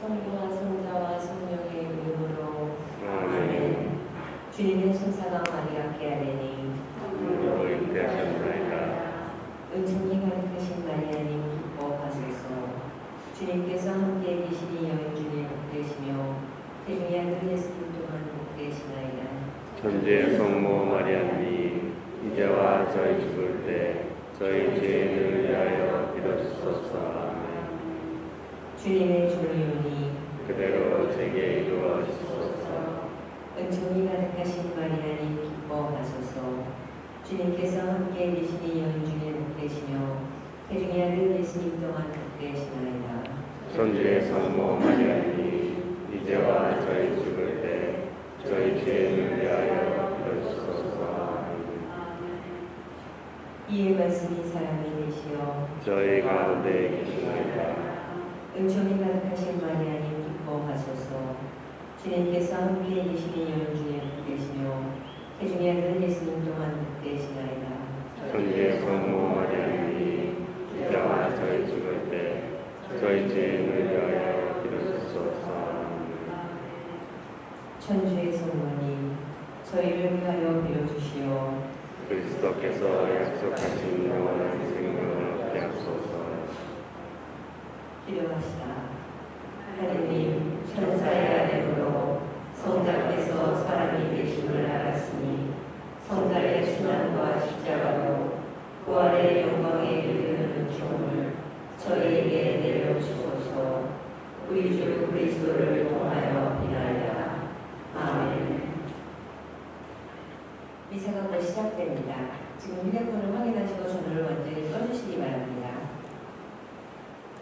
성부와 성자와 성령의 이름으로 아멘. 주님의 천사가 마리아께 아뢰니 우리로 잉태하셨나이다. 은총이 가득하신 마리아님 기뻐하소서. 주님께서 함께 계시니 여인 중에 복되시며 태중의 아들 예수님 또한 복되시나이다. 천주의 성모 마리아님, 이제와 저희 죽을 때 저희 죄인을 위하여 빌어주소서. 아멘. 주님의 종이오니 그대로 제게 이루어 주소서. 은총이 가득하신 마리아님 기뻐하소서. 주님께서 함께 계시니 여인 중에 복되시며 태중의 아들 예수님 또한 복되시나이다. 천주의 성모 마리아님, 이제와 저희 죽을 때 저희 죄인을 위하여 빌어주소서. 아멘. 이의 말씀이 사람이 되시어 저희 가운데 계시나이다. 은총이 가득하신 마리아님 기뻐하소서. 주님께서 함께 계시니 여인 중에 복되시며 태중의 아들 예수님 또한 복되시나이다. 천주의 성모 마리아님, 이제와 저희 죽을 때 저희 죄인을 위하여 빌어주소서. 아멘. 천주의 성모님 저희를 위하여 빌어주시오. 그리스도께서 약속하신 영원한 생명을 얻게 하소서. 기도합시다. 하느님, 천사의 아들로 성자께서 사람이 되심을 알았으니 성자의 순환과 십자가로 부활의 영광에 이르는 은총을 저희에게 내려주소서. 우리 주 그리스도를 통하여 비나이다. 아멘. 미사가 곧 시작됩니다. 지금 휴대폰을 확인하시고 전원을 완전히 꺼주시기 바랍니다.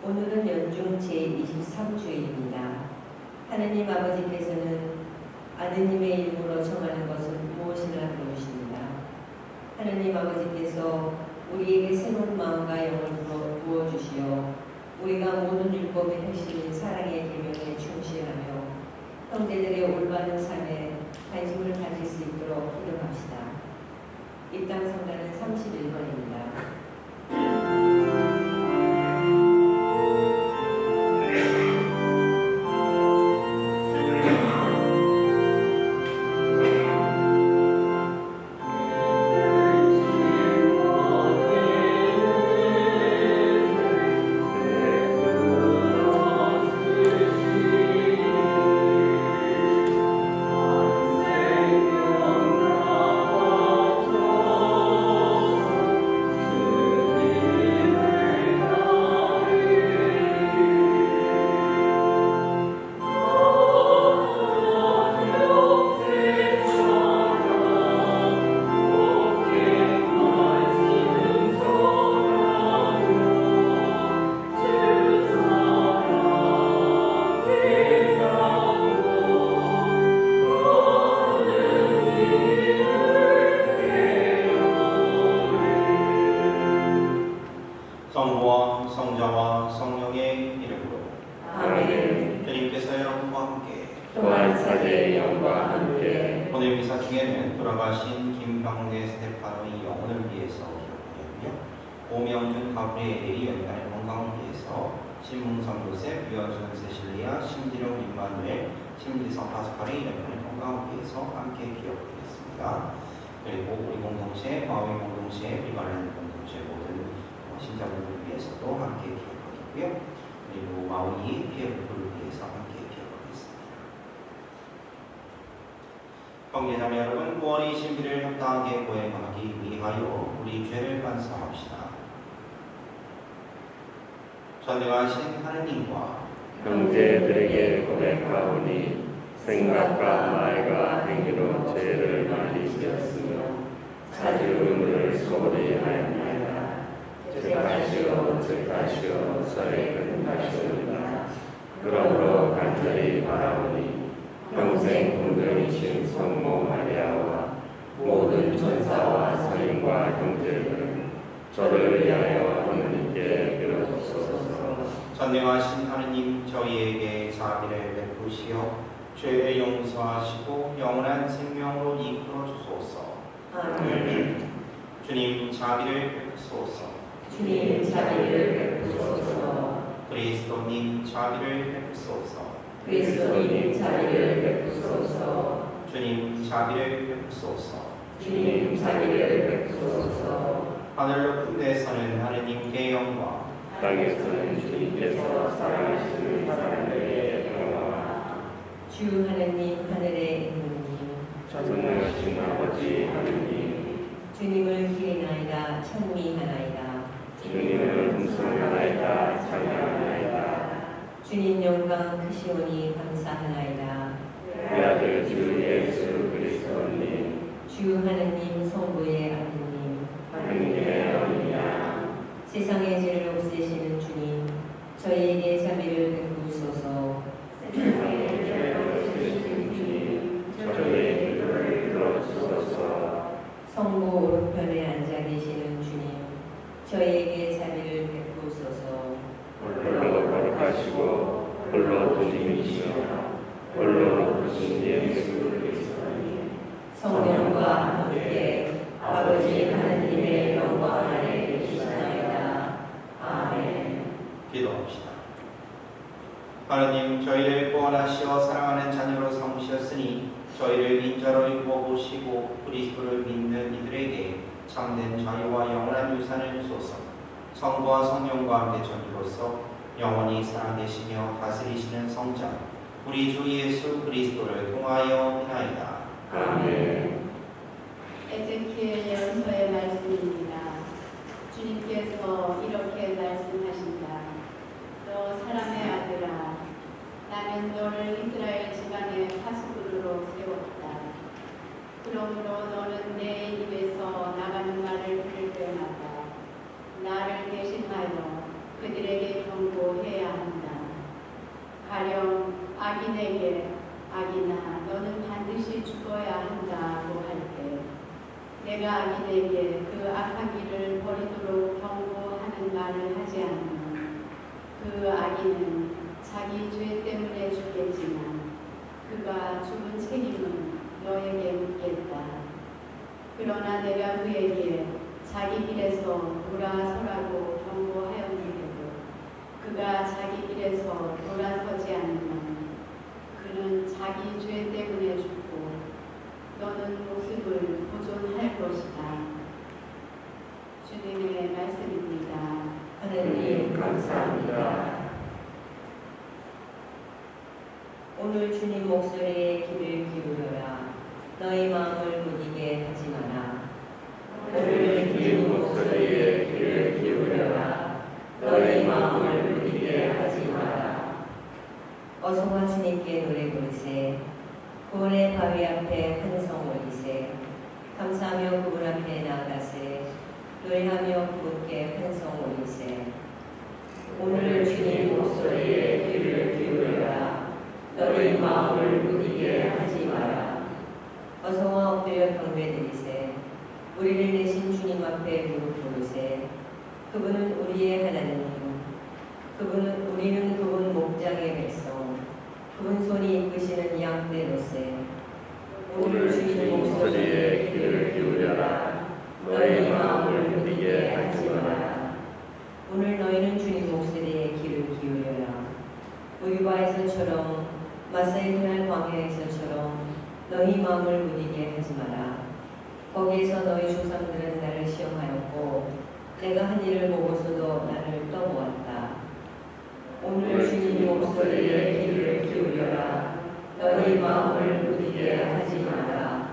오늘은 연중 제23주일입니다. 하느님 아버지께서는 아드님의 이름으로 정하는 것은 무엇이나 도우십니다. 하느님 아버지께서 우리에게 새로운 마음과 영을 부어주시어 우리가 모든 율법의 핵심인 사랑의 계명에 충실하며 형제들의 올바른 삶에 관심을 가질 수 있도록 기도합시다. 입당 성가는 31번입니다. 성부와 성자와 성령의 이름으로 아멘. 주님께서 여러분과 함께 또한 사제의 영과 함께 오늘 미사 중에는 돌아가신 김병대 스테파노의 영혼을 위해서 기록하였고요. 오명준 가브리엘의 연달 건강을 위해서 신문성 요셉, 유현순 세실리아, 심지룡 임마누엘, 심지성 파스칼의 연편의 건강을 위해서 함께 기억하겠습니다. 그리고 우리 공동체, 마음의 공동체, 비관하는 공동체 모든 신자분들을 위해서도 함께 기억하겠고요. 그리고 마운이 피해를 위해서 함께 기억하겠습니다. 형제자매 여러분, 구원의 신비를 합당하게 고행하기 위하여 우리 죄를 반성합시다. 전능하신 하느님과 형제들에게 고백하오니 생각과 말과 행위로 죄를 많이 지었으며 자주 의무를 소홀히 하였나이다. 죄하시오 저희 끝하시오니라. 그러므로 간절히 바라오니 평생 궁전이신 성모 마리아와 모든 천사와 성인과 형제들은 저를 위하여 하느님께 빌어주소서. 전능하신 하느님, 저희에게 자비를 베푸시어 죄를 용서하시고 영원한 생명으로 이끌어 주소서. 아멘. 주님, 자비를 베푸소서. 주님 자비를 베푸소서. 그리스도님 자비를 베푸소서. 그리스도님 자비를 베푸소서. 주님 자비를 베푸소서. 주님 자비를 베푸소서. 하늘 높은 데서는 하느님께 영광, 땅에서는 주님께서 사랑하시는 사람들에게 평화와 주 하느님 하늘에 있는 전능하신 아버지 하느님, 주님을 기리나이다 찬미하나이다. 주님을 hum성하나이다 찬양하나이다. 주님 영광 크시오니 감사하나이다. 우리 아들 주 예수 그리스도님, 주 하느님 성부의 아드님 하느님의 어린이야, 세상의 죄를 없애시는 주님 저희에게 자비를 베푸소서. 세상의 죄를 없애시는 주님, 저희의 기도를 들어주소서. 성부 오른편에 앉아 계시는 주님 저희에게 자비를 베푸소서. 홀로 거룩하시고 홀로 주님이시여 홀로 높으신 예수 그리스도님, 성령과 함께 아버지 하느님의 영광 안에 계시나이다. 아멘. 기도합시다. 하느님, 저희를 구원하시어 사랑하는 자녀로 삼으셨으니 저희를 인자로 입어보시고 그리스도를 믿는 이들에게 참된 자유와 영원한 유산을 주소서. 성부와 성령과 함께 전주로서 영원히 살아계시며 다스리시는 성자 우리 주 예수 그리스도를 통하여 비나이다. 아멘. 에zekiel 예언서의 말씀입니다. 주님께서 이렇게 말씀하신다. 너 사람의 아들아, 나는 너를 이스라엘 집안의 파수꾼으로 세웠다. 그러므로 너는 내 입에서 나가는 말을 들을 때마다 나를 대신하여 그들에게 경고해야 한다. 가령 악인에게 악인아 너는 반드시 죽어야 한다고 할 때 내가 악인에게 그 악한 길을 버리도록 경고하는 말을 하지 않으면 그 악인은 자기 죄 때문에 죽겠지만 그가 죽은 책임은 너에게 묻겠다. 그러나 내가 그에게 자기 길에서 돌아서라고 경고하였는데도 그가 자기 길에서 돌아서지 않으면 그는 자기 죄 때문에 죽고 너는 모습을 보존할 것이다. 주님의 말씀입니다. 하느님 감사합니다. 오늘 주님 목소리에 귀를 기울여라. 너희 마음을 무디게 하지 마라. 오늘 주님 목소리에 귀를 기울여라. 너희 마음을 무디게 하지 마라. 어서와 주님께 노래 부르세. 구원의 바위 앞에 한 성 올리세. 감사하며 그분 앞에 나아가세. 노래하며 그분께 한 성 올리세. 오늘 주님 목소리에 귀를 기울여라. 너희 마음을 무디게 하지 마라. 어서와 엎드려 경배드리세. 우리를 내신 주님 앞에 무릎 꿇으세. 그분은 우리의 하나님. 우리는 그분 목장의 백성. 그분 손이 이끄시는 양떼로세. 오늘 주님 목소리에 귀를 기울여라. 너희 마음을 무디게 하지 마라. 오늘 너희는 주님 목소리에 귀를 기울여라. 우리바에서처럼 마사의 그날 광야에서처럼 너희 마음을 무디게 하지 마라. 거기에서 너희 조상들은 나를 시험하였고 내가 한 일을 보고서도 나를 떠보았다. 오늘 주님 목소리에 귀를 기울여라. 너희 마음을 무디게 하지 마라.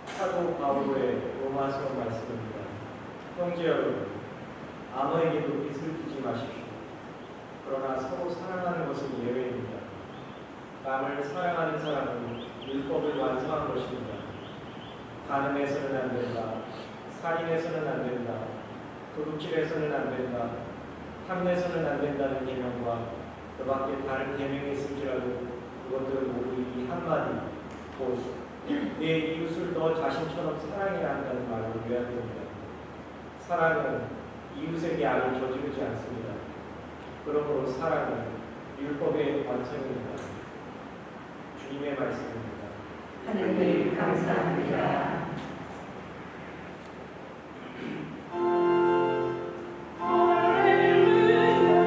사도 바울의 로마서 말씀입니다. 형제 여러분, 아무에게도 빚을 지지 마십시오. 그러나 서로 사랑하는 것은 예외입니다. 남을 사랑하는 사람은 율법을 완성한 것입니다. 간음해서는 안 된다. 살인해서는 안 된다. 도둑질해서는 안 된다. 탐내서는 안 된다는 계명과 그 밖에 다른 계명이 있을지라도 그것들은 모두 이 한마디 곧 내 이웃을 너 자신처럼 사랑해야 한다는 말로 요약됩니다. 사랑은 이웃에게 악을 저지르지 않습니다. 그러므로 사랑은 율법의 완성입니다. 주님의 말씀입니다. 하느님 감사합니다. 할렐루야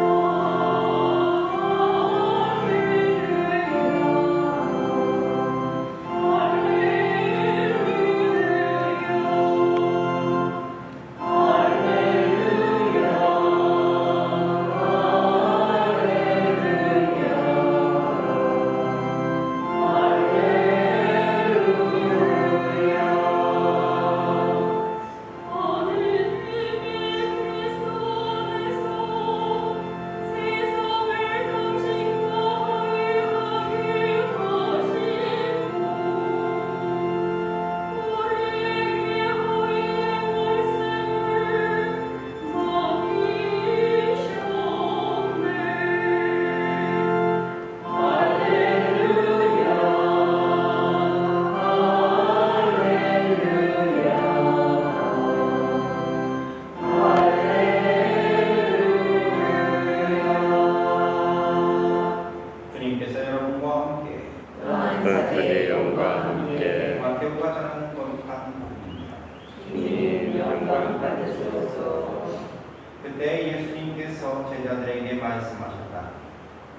예수께서 제자들에게 말씀하셨다.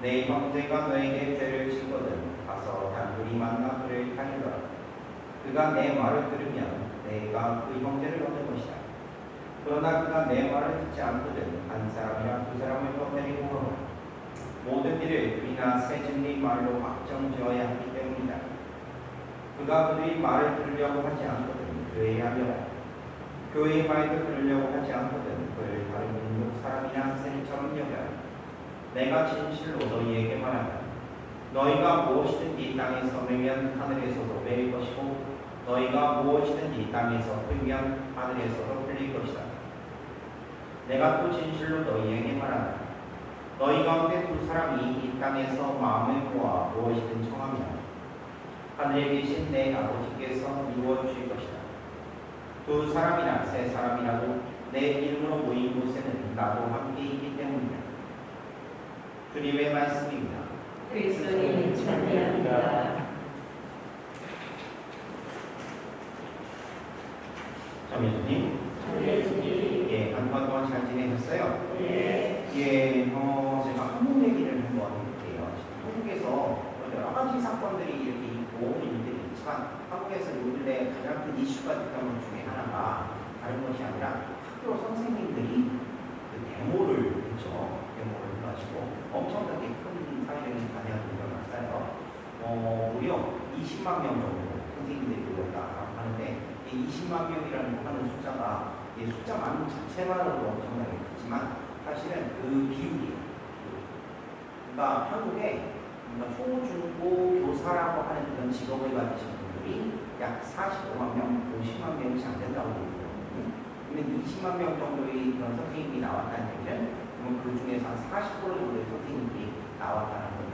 내 형제가 너에게 죄를 짓거든 가서 단둘이 만나 그를 향하라. 그가 내 말을 들으면 내가 그 형제를 얻을 것이다. 그러나 그가 내 말을 듣지 않거든 한 사람이나 두 사람을 더 데리고 오라. 모든 일을 그리나 새 진리 말로 확정지어야 하기 때문이다. 그가 그들이 말을 들으려고 하지 않거든 교회하여라. 교회의 말도 들으려고 하지 않거든 그를 다른 민족 사람이나 세리처럼 여겨라. 내가 진실로 너희에게 말한다. 너희가 무엇이든지 이 땅에서 매면 하늘에서도 매일 것이고 너희가 무엇이든지 이 땅에서 풀면 하늘에서도 풀릴 것이다. 내가 또 진실로 너희에게 말한다. 너희 가운데 두 사람이 이 땅에서 마음을 모아 무엇이든 청하면 하늘에 계신 내 아버지께서 이루어 주실 것이다. 두 사람이나 세 사람이라도 내 이름으로 모인 곳에는 나도 함께 있기 때문이다. 주님의 말씀입니다. 그리스도님 찬미합니다. 자매님, 예, 한 번 동안 잘 지내셨어요? 예. 예, 제가 한국 얘기를 한번 해볼게요. 한국에서 여러 가지 사건들이 이렇게 있고 일들이 있지만 한국에서 요즘에 가장 큰 이슈가 됐던 것 중에 하나가 다른 것이 아니라 학교 선생님들이 그 데모를 했죠. 데모를 해가지고 엄청나게 큰 사회적인 반향을 일어났어요. 무려 20만 명 정도 선생님들이 모였다 하는데 이 20만 명이라는 하는 숫자가 이 숫자만 자체만으로도 엄청나게 크지만 사실은 그 비율이에요. 그러니까 한국에 초, 중, 고 교사라고 하는 그런 직업을 가지신 분들이 약 45만 명, 50만 명이 안 된다고 보거든요. 그러면 20만 명 정도의 그런 선생님이 나왔다는 얘기는 그러면 그 중에서 한 40% 정도의 선생님들이 나왔다는 거예요.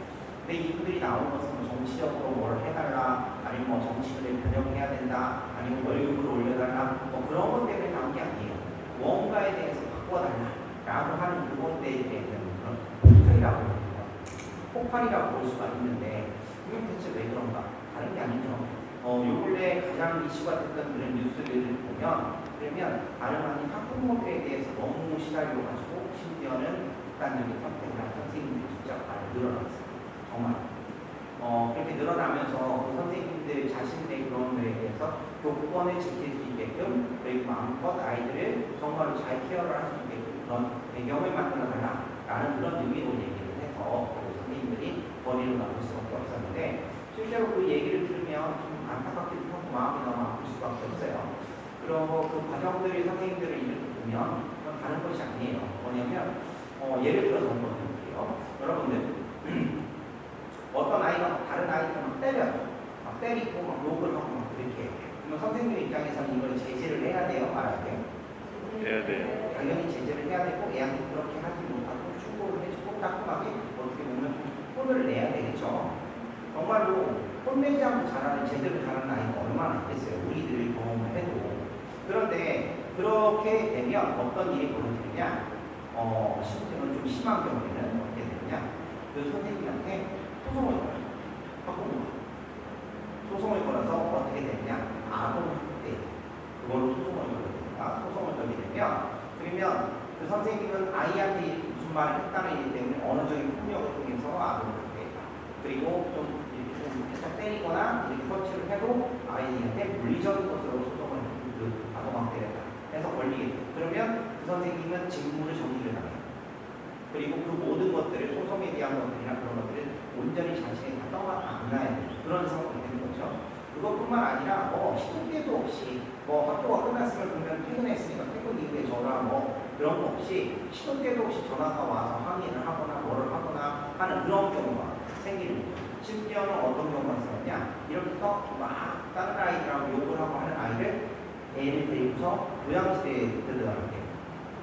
근데 이분들이 나온 것은 정치적으로 뭘 해달라, 아니면 뭐 정치를 변형해야 된다, 아니면 월급을 올려달라, 뭐 그런 것 때문에 나온 게 아니에요. 뭔가에 대해서 바꿔달라라고 하는 그것에 대한 그런 폭발이라고 합니다. 폭발이라고 볼 수가 있는데 그게 대체 왜 그런가? 다른 게 아니죠. 요 근래 가장 이슈가 됐던 그런 뉴스들을 보면 그러면 다름 아닌 학부모들에 대해서 너무 시달려가지고 심지어는 극단적인 선택을 한 선생님들이 숫자가 많이 늘어났어요. 정말 그렇게 늘어나면서 그 선생님들 자신의 그런 거에 대해서 교권을 지킬 수 있게끔 그리고 마음껏 아이들을 정말로 잘 케어를 할 수 있게끔 그런 배경을 만들어 달라라는 그런 의미로 얘기를 해서 그 선생님들이 거리로 나올 수밖에 없었는데 실제로 그 얘기를 들으면 좀 안타깝기도 하고 마음이 너무 아플 수밖에 없어요. 그리고 그 과정들이 선생님들을 이렇게 보면 다른 것이 아니에요. 뭐냐면 예를 들어서 한번 해볼게요. 여러분들 어떤 아이가 다른 아이를 막 때려요. 막 때리고 막 욕을 하고 막 그렇게 해요. 그러면 선생님 입장에서는 이걸 제재를 해야 돼요? 말아야 돼요? 해야 돼요. 당연히 제재를 해야 되고 애한테 그렇게 하지 못하고 충고를 해주고 따끔하게 어떻게 보면 혼을 내야 되겠죠. 정말로 혼내지 않고 자라는 제대로 자라는 아이가 얼마나 있겠어요. 우리들이 경험을 해도. 그런데 그렇게 되면 어떤 일이 벌어지느냐, 심지어는 좀 심한 경우에는 어떻게 되느냐, 그 선생님한테 소송을 걸어요. 학부모가. 소송을 걸어서 어떻게 되느냐, 아동학대. 그걸로 소송을 걸게 됩니다. 소송을 걸게 되면, 그러면 그 선생님은 아이한테 무슨 말을 했다는 얘기 때문에 언어적인 폭력을 통해서 아동학대했다. 그리고 좀 살짝 때리거나 이렇게 터치를 해도 아이한테 물리적인 것으로 소송을 그 아동학대를 했다 해서 걸리게 돼요. 그러면 그 선생님은 직무를 정지를 당해요. 그리고 그 모든 것들을 소송에 대한 것들이나 그런 것들을 온전히 자신의 다 떠안아야 돼요. 그런 상황이 되는 거죠. 그것뿐만 아니라 시도 때도 없이 학교가 끝났으면 그러면 퇴근했으니까 퇴근 이후에 전화 그런 거 없이 시도 때도 없이 전화가 와서 항의를 하거나 뭐를 하거나 하는 그런 경우가 생기는 거죠. 심지어는 어떤 경우가 있었냐, 이렇게 막 다른 아이들하고 욕을 하고 하는 아이를 애를 데리고서 요양실에 들어가게.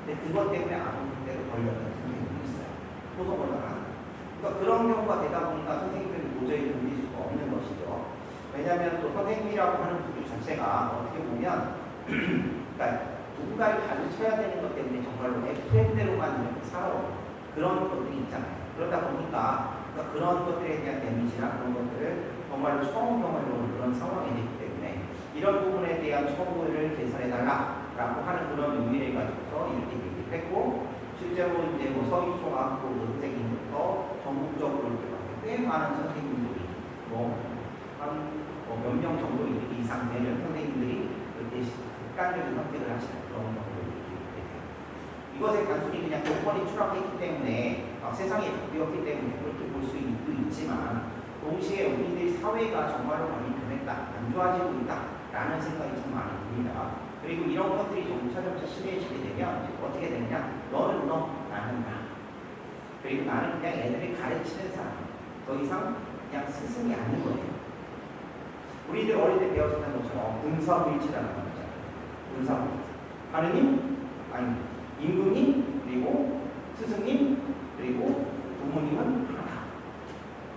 근데 그것 때문에 아동학대로 걸렸던 선생님이 있어요. 소송을 나가는. 그러니까 그런 경우가 되다 보니까 선생님들은 도저히 견딜 수가 없는 것이죠. 왜냐하면 또 선생님이라고 하는 부류 자체가 어떻게 보면 그러니까 누군가를 가르쳐야 되는 것 때문에 정말로 FM대로만 이렇게 살아오는 그런 것들이 있잖아요. 그러다 보니까 그러니까 그런 것들에 대한 데미지나 그런 것들을 정말로 처음 경험해보는 그런 상황이 되기 때문에 이런 부분에 대한 처우를 개선해달라라고 하는 그런 의미를 가지고서 이렇게 얘기를 했고, 실제로 이제 뭐 서울중학교 선생님부터 전국적으로 이렇게 봤을 때 꽤 많은 선생님들이 몇 명 정도 이상 되는 선생님들이 그렇게 극단적인 선택을 하시는 그런 경우들이 있기 때문에 이것에 단순히 그냥 교권이 추락했기 때문에 세상이 바뀌었기 때문에 그렇게 볼 수 있지만 동시에 우리들 사회가 정말로 많이 변했다, 안 좋아지고 있다라는 생각이 참 많이 듭니다. 그리고 이런 것들이 점차 심해지게 되면 어떻게 되느냐? 너는 너, 나는 나. 그리고 나는 그냥 애들이 가르치는 사람. 더 이상 그냥 스승이 아닌 거예요. 우리들 어릴 때 배웠던 것처럼 분사무일치라는 거 있잖아요. 분사무일치. 하느님, 아니 임금님, 그리고 스승님, 그리고 부모님은 하나.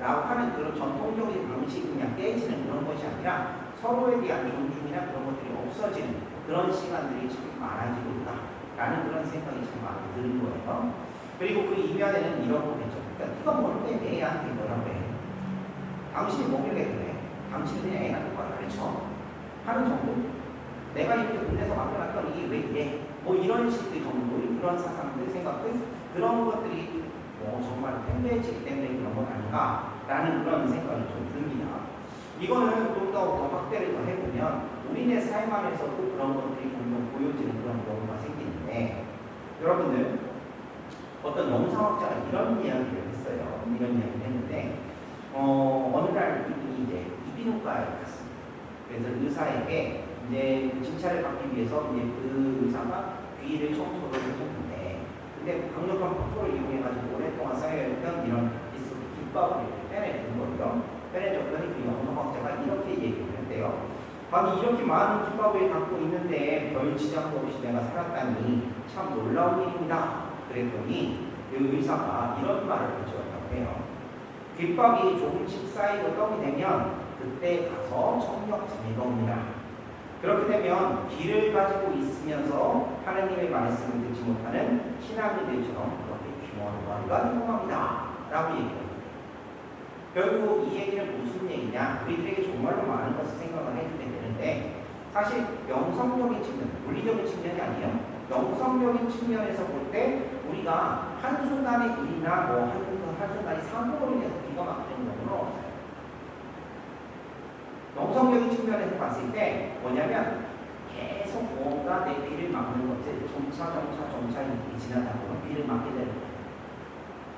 라고 하는 그런 전통적인 방식이 그냥 깨지는 그런 것이 아니라 서로에 대한 존중이나 그런 것들이 없어지는 그런 시간들이 참 많아지고 있다라는 그런 생각이 참 많이 드는 거예요. 그리고 그 이면에는 이런 거겠죠. 그러니까 네가 뭔데 내 애한테 뭐라고 해. 당신이 뭐길래 그래. 당신이 그냥 애한테 뭐라 가르쳐. 하는 정도. 내가 이렇게 군대에서 맡겨놨던 이게 왜 이래. 뭐 이런 식의 정도, 그런 사상들, 생각들, 그런 것들이 정말 팽배해지기 때문에 그런 건 아닌가라는 그런 생각이 좀 듭니다. 이거는 좀 더 확대를 더 해보면 우리네 삶 안에서도 그런 것들이 종종 보여지는 그런 경우가 생기는데 여러분들 어떤 영상학자가 이런 이야기를 했어요. 이런 이야기를 했는데 어느 날 이분이 이제 이비인후과에 갔습니다. 그래서 의사에게 이제 진찰을 받기 위해서 이제 그 의사가 귀를 청소를 해줬는데 근데 강력한 폭포를 이용해가지고 오랫동안 쌓여있던 이런 디스크 깃밥을 빼내준 거예요. 빼내줬더니 그 영상학자가 이렇게 얘기를 했대요. 아니 이렇게 많은 깃밥을 갖고 있는데 별 지장도 없이 내가 살았다니 참 놀라운 일입니다. 그랬더니 그 의사가 이런 말을 해주었다고 해요. 깃밥이 조금씩 쌓이고 떡이 되면 그때 가서 청력장애가 옵니다. 그렇게 되면 귀를 가지고 있으면서 하나님의 말씀을 듣지 못하는 신앙인들처럼 그렇게 귀머거리가 행동합니다. 라고 얘기합니다. 결국 이 얘기는 무슨 얘기냐? 우리들에게 정말로 많은 것을 생각을 해주게 되는데 사실 영성적인 측면, 물리적인 측면이 아니에요. 영성적인 측면에서 볼 때 우리가 한순간의 일이나 한순간의 사고로 인해서 귀가 막히는 경우는 없어요. 영성적인 측면에서 봤을 때 뭐냐면 계속 뭔가 내 귀를 막는 것들 점차 지나다 보면 귀를 막게 되는 거예요.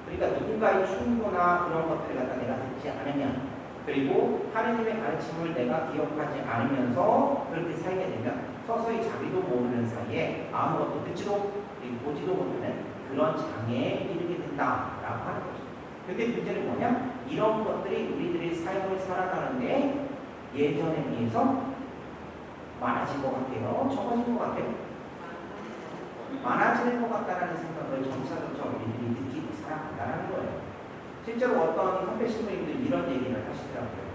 그러니까 누군가의 충고나 그런 것들을 갖다 내가 듣지 않으면 그리고 하느님의 가르침을 내가 기억하지 않으면서 그렇게 살게 되면 서서히 자기도 모르는 사이에 아무것도 듣지도 그리고 보지도 못하는 그런 장애에 이르게 된다라고 하는 거죠. 근데 문제는 뭐냐? 이런 것들이 우리들의 삶을 살아가는데 예전에 비해서 많아진 것 같아요? 적어진 것 같아요? 많아지는 것 같다는 생각을 점차 우리들이 느끼고 살아간다는 거예요. 실제로 어떤 선배 신부님들이 이런 얘기를 하시더라고요.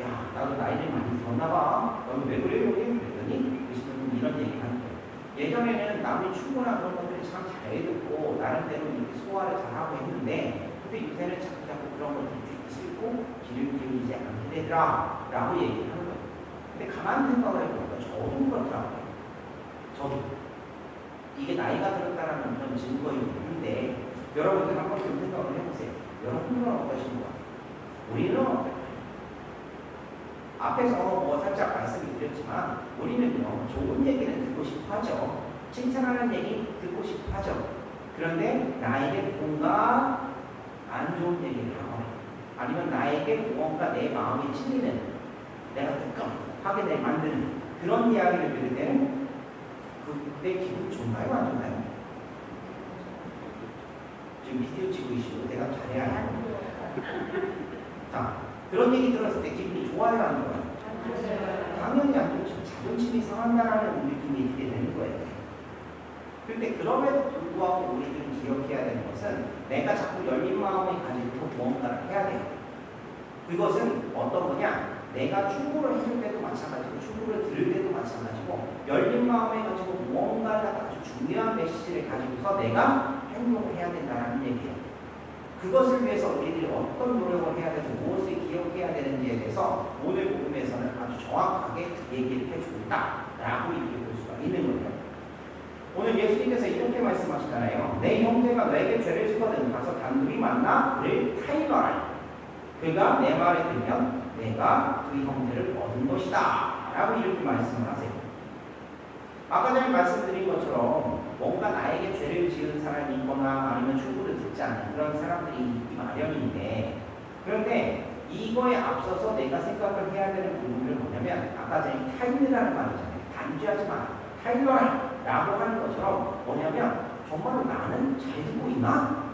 야, 나도 나이를 많이 들었나 봐. 너는 왜 그래요? 그랬더니 그 신부님이 이런 얘기를 하는 거예요. 예전에는 남의 충고나 그런 것들이 참 잘 듣고 나름대로 이렇게 소화를 잘하고 했는데 근데 요새는 자꾸 그런 것들이 듣기 싫고 귀를 기울이지 않게 되더라 라고 얘기를 하는 거예요. 근데 가만히 생각을 해보니까 저도 그렇더라고요. 저도. 이게 나이가 들었다라는 그런 증거이 있는데 여러분들 한번 좀 생각을 해보세요. 여러분들은 어떠신 것 같아요? 우리는 어떨까요? 앞에서 뭐 살짝 말씀을 드렸지만 우리는요 좋은 얘기는 듣고 싶어 하죠. 칭찬하는 얘기 듣고 싶어 하죠. 그런데 나에게 뭔가 안 좋은 얘기를 하거나 아니면 나에게 뭔가 내 마음에 찔리는 내가 하게 만드는 그런 이야기를 들을 때는 그때 기분 좋나요? 안 좋나요? 지금 비디오 찍고 계시고 내가 잘해야 해요. 자, 그런 얘기 들었을 때 기분이 좋아요? 안 좋아요? 당연히 안 좋죠. 자존심이 상한다라는 느낌이 있게 되는 거예요. 근데 그럼에도 불구하고 우리들은 기억해야 되는 것은 내가 자꾸 열린 마음을 가지고 무언가를 해야 돼요. 그것은 어떤 거냐? 내가 충고를 해줄 때도 마찬가지고 충고를 들을 때도 마찬가지고 열린 마음에 가지고 무언가를 아주 중요한 메시지를 가지고서 내가 행동을 해야 된다는 얘기예요. 그것을 위해서 우리들이 어떤 노력을 해야 되고 무엇을 기억해야 되는지에 대해서 오늘 복음에서는 아주 정확하게 얘기를 해주고 있다라고 이렇게 볼 수가 있는 거예요. 오늘 오늘 예수님께서 이렇게 말씀하시잖아요. 내 형제가 너에게 죄를 짓거든 가서 단둘이 만나 그를 타일러라. 그가 내 말에 들면 내가 그 형제를 얻은 것이다 라고 이렇게 말씀을 하세요. 아까 전에 말씀드린 것처럼 뭔가 나에게 죄를 지은 사람이 있거나 아니면 충고를 듣지 않는 그런 사람들이 있기 마련인데, 그런데 이거에 앞서서 내가 생각을 해야 되는 부분은 뭐냐면, 아까 전에 타일러라는 말이잖아요. 단죄하지 마, 타일러라 라고 하는 것처럼 뭐냐면, 정말로 나는 잘 듣고 있나?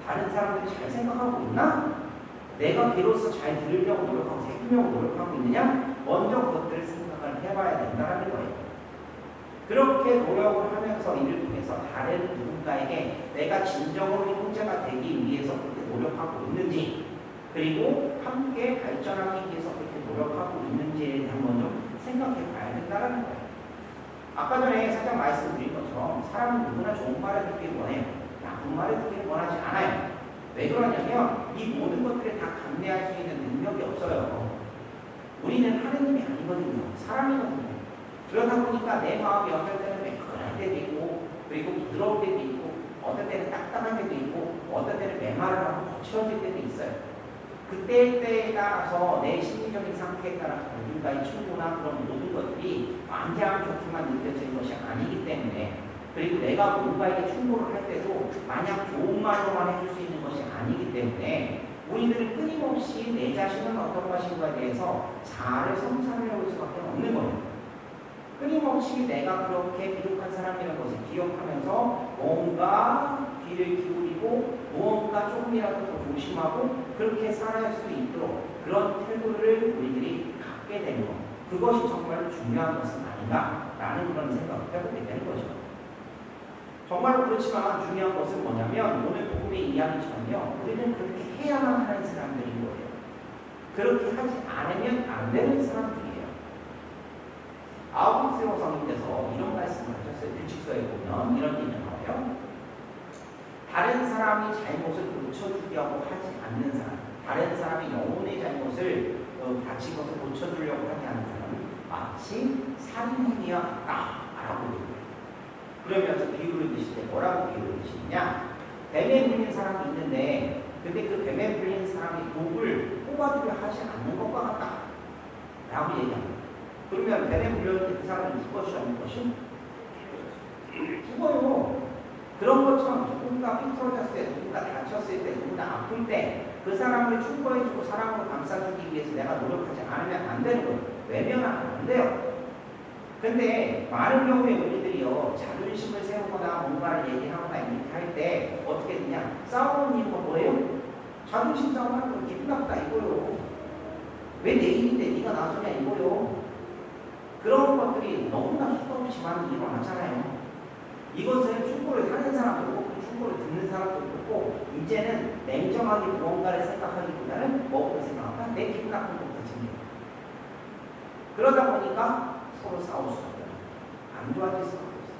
다른 사람들이 잘 생각하고 있나? 내가 비로소 잘 들으려고 노력하고 새기려고 노력하고 있느냐? 먼저 그것들을 생각을 해봐야 된다는 거예요. 그렇게 노력을 하면서 이를 통해서 다른 누군가에게 내가 진정으로 형제가 되기 위해서 그렇게 노력하고 있는지, 그리고 함께 발전하기 위해서 그렇게 노력하고 있는지에 대한 먼저 생각해 봐야 된다는 거예요. 아까 전에 살짝 말씀드린 것처럼 사람은 누구나 좋은 말을 듣기를 원해요. 나쁜 말을 듣기를 원하지 않아요. 왜 그러냐면 이 모든 것들을 다 감내할 수 있는 능력이 없어요. 우리는 하느님이 아니거든요. 사람이거든요. 그러다 보니까 내 마음이 어떨 때는 매끈할 때도 있고, 그리고 부드러울 때도 있고, 어떨 때는 딱딱할 때도 있고, 어떨 때는 메마르하고 거칠어질 때도 있어요. 그때에 따라서 내 심리적인 상태에 따라서 누군가의 충고나 그런 모든 것들이 완전 좋게만 느껴지는 것이 아니기 때문에, 그리고 내가 누군가에게 충고를 할 때도 마냥 좋은 말로만 해줄 수 있는 것이 아니기 때문에 우리들은 끊임없이 내 자신은 어떤 것인가에 대해서 잘 성찰을 해볼 수밖에 없는 거예요. 끊임없이 내가 그렇게 비룩한 사람이라는 것을 기억하면서 뭔가 귀를 기울이고 무언가 조금이라도 더 조심하고 그렇게 살아갈 수 있도록 그런 태도를 우리들이 갖게 되는 것, 그것이 정말 중요한 것은 아닌가라는 그런 생각을 해보게 되는 거죠. 정말 그렇지만 중요한 것은 뭐냐면 오늘 복음의 이야기처럼요, 우리는 그렇게 해야만 하는 사람들인 거예요. 그렇게 하지 않으면 안 되는 사람들이에요. 아우구스티노 성인께서 이런 말씀을 하셨어요. 규칙서에 보면 이런 얘기가 나와요. 다른 사람이 잘못을 고쳐주려고 하지 않는 사람, 다른 사람이 영혼의 잘못을 다친 것을 고쳐주려고 하지 않는 사람은 마치 살인행위와 같다라고 얘기해요. 그러면서 비유를 드실 때 뭐라고 비유를 드시느냐? 뱀에 물린 사람이 있는데 근데 그 뱀에 물린 사람이 독을 뽑아주려 하지 않는 것과 같다 라고 얘기합니다. 그러면 뱀에 물렸는데 그 사람은 죽었지 않는 것이? 죽어요. 그런 것처럼 누군가 삐뚤어졌을 때, 누군가 다쳤을 때, 누군가 아플 때 그 사람을 충고해주고 사랑으로 감싸주기 위해서 내가 노력하지 않으면 안 되는 거예요. 외면하면 안 돼요. 근데 많은 경우에 우리들이요, 자존심을 세우거나 뭔가를 얘기하거나 이렇게 할 때 어떻게 되냐? 싸우는 이유가 뭐예요? 자존심 싸움하는 건 기분 나쁘다 이거요. 왜 내 일인데 네가 나서냐 이거요. 그런 것들이 너무나 수도 없이 많이 일어나잖아요. 이것은 충고를 하는 사람도 그렇고 충고를 듣는 사람도 그렇고 이제는 냉정하게 무언가를 생각하기보다는 뭐부터 생각할까? 내 기분 나쁜 것부터 챙겨. 그러다 보니까 서로 싸울 수 없어요. 안 좋아질 수밖에 없어요.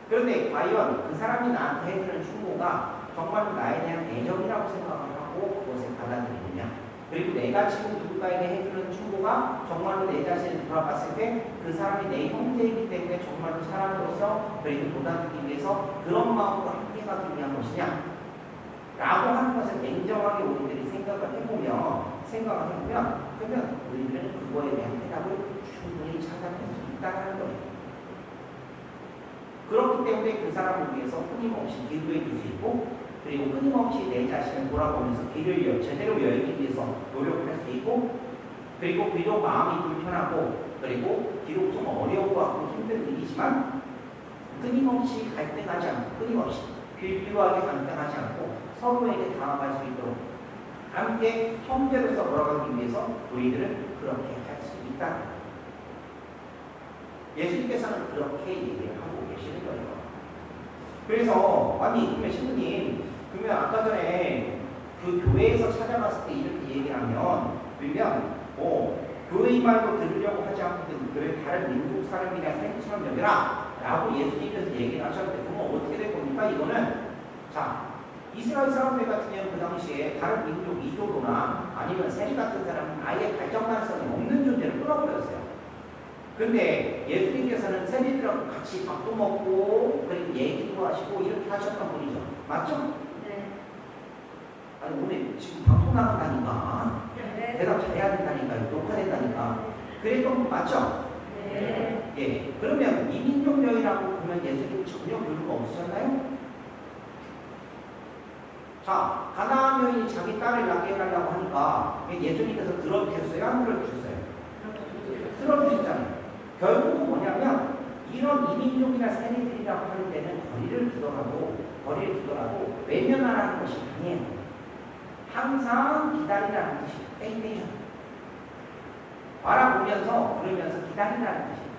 그런데 과연 그 사람이 나한테 해주는 충고가 정말로 나에 대한 애정이라고 생각을 하고 그것을 받아들이느냐, 그리고 내가 지금 누군가에게 해주는 충고가 정말로 내 자신을 돌아봤을 때 그 사람이 내 형제이기 때문에 정말로 사람으로서 그리고 도와주기 위해서 그런 마음으로 함께 가기 위한 것이냐 라고 하는 것을 냉정하게 우리들이 생각을 해보면 그러면 우리들은 그거에 대한 해답을 충분히 찾아낼 수 있다는 거예요. 그렇기 때문에 그 사람을 위해서 끊임없이 기도해 줄 수 있고, 그리고 끊임없이 내 자신을 돌아보면서 길을 제대로 열기 위해서 노력할 수 있고, 그리고 비록 마음이 불편하고 그리고 비록 좀 어려운 것 같고 힘든 일이지만 끊임없이 갈등하지 않고, 끊임없이 빌빌하게 갈등하지 않고 서로에게 다가갈 수 있도록 함께 형제로서 걸어가기 위해서 우리들은 그렇게 할 수 있다. 예수님께서는 그렇게 얘기를 하고 계시는 거예요. 그래서 아니 그러면 신부님, 그러면 아까 전에 그 교회에서 찾아갔을 때 이렇게 얘기를 하면 그러면 교회 말도 들으려고 하지 않고 그래 다른 민족 사람이나 생처럼 여겨라 라고 예수님께서 얘기를 하셨는데, 그러면 어떻게 될 겁니까? 이거는 자, 이스라엘 사람들 같은 경우는 그 당시에 다른 민족 이교도나 아니면 세리 같은 사람은 아예 발전 가능성이 없는 존재를 끌어버렸어요. 그런데 예수님께서는 세리들하고 같이 밥도 먹고 그리고 얘기도 하시고 이렇게 하셨던 분이죠. 맞죠? 네. 아니 오늘 지금 방송 나간다니까 네. 대답 잘해야 된다니까요. 녹화된다니까. 그랬던 분 맞죠? 네. 예. 그러면 이민족령이라고 보면 예수님 전혀 교류가 없으셨나요? 자, 가나안 여인이 자기 딸을 낳게 해달라고 하니까 예수님께서 들어주셨어요? 안 들어주셨어요? 들어주셨잖아요. 결국은 뭐냐면 이런 이민족이나 세리들이라고 하는 데는 거리를 두더라도 외면하라는 것이 아니에요. 항상 기다리라는 뜻이에요. 땡땡이요. 바라보면서 그러면서 기다리라는 뜻이에요.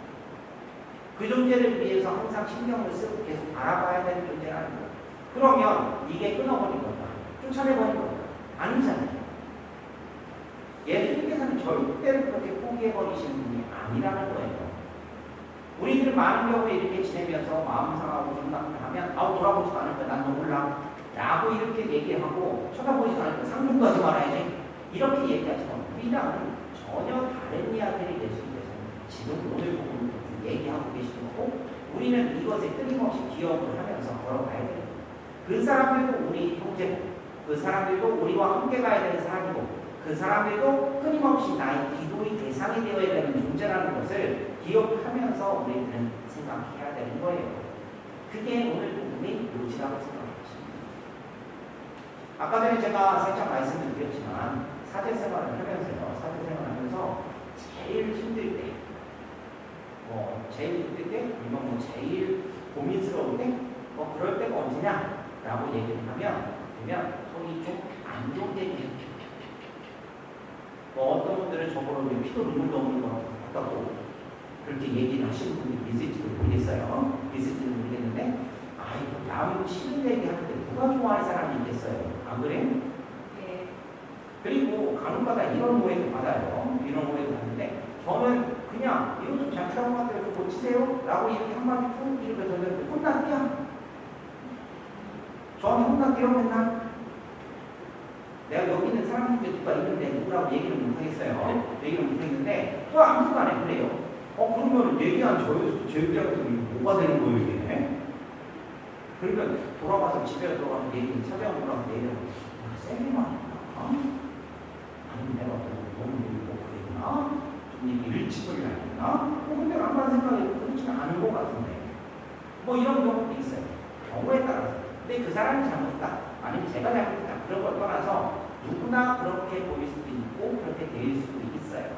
그 존재를 위해서 항상 신경을 쓰고 계속 바라봐야 되는 존재라는 거예요. 그러면 이게 끊어버린 건가? 쫓아내버린 건가? 아니잖아요. 예수님께서는 절대로 그렇게 포기해버리시는 분이 아니라는 거예요. 우리들은 많은 경우에 이렇게 지내면서 마음 상하고 생각하면 돌아보지도 않을 거야. 난 너 몰라. 라고 이렇게 얘기하고 쳐다보지도 않을 거야. 상종도 하지 말아야지. 이렇게 얘기하지만 우리랑은 전혀 다른 이야기를 예수님께서는 지금 오늘 보고 얘기하고 계시는 거고 우리는 이것에 끊임없이 기억을 하면서 걸어가야 돼요. 그 사람들도 우리 형제고 그 사람들도 우리와 함께 가야 되는 사람이고 그 사람들도 끊임없이 나의 기도의 대상이 되어야 되는 존재라는 것을 기억하면서 우리는 생각해야 되는 거예요. 그게 오늘 본문의 요지라고 생각합니다. 아까 전에 제가 살짝 말씀을 드렸지만 사제생활을 하면서 제일 힘들 때 아니면 제일 고민스러울 때 그럴 때가 언제냐라고 얘기를 하면 속이 좀 안 좋은 때입니다. 어떤 분들은 저거로 피도 눈물도 없는 것 같다고 그렇게 얘기를 하시는 분들이 있을지도 모르겠는데 남 싫은 얘기 하는데 누가 좋아할 사람이 있겠어요? 안 그래요? 네. 그리고 간혹가다 이런 오해도 받아요. 이런 오해도 받는데 저는 그냥 이거 좀 잘못한 것 같아요. 좀 고치세요? 라고 이렇게 한마디 툭 이렇게 던졌는데 혼날게요. 저한테 혼날게요 맨날. 내가 여기 있는 사람들 누가 있는데 누구라고 얘기를 못하겠어요. 얘기를 못하겠는데 또 아무도 안 해. 그래요. 그러면 얘기한 저희들한테 뭐가 되는 거예요 이게? 그러니까 돌아가서 집에 들어가서 얘기를 찾아오라고 얘기를 세게만 아니면 내가 너무 그랬구나? 좀 일찍을 하겠나? 근데 아무런 생각이 그렇지는 않은 것 같은데 이런 경우도 있어요. 경우에 따라서. 근데 그 사람이 잘못했다 아니면 제가 잘못했다 그런 걸 떠나서 누구나 그렇게 보일 수도 있고 그렇게 될 수도 있어요.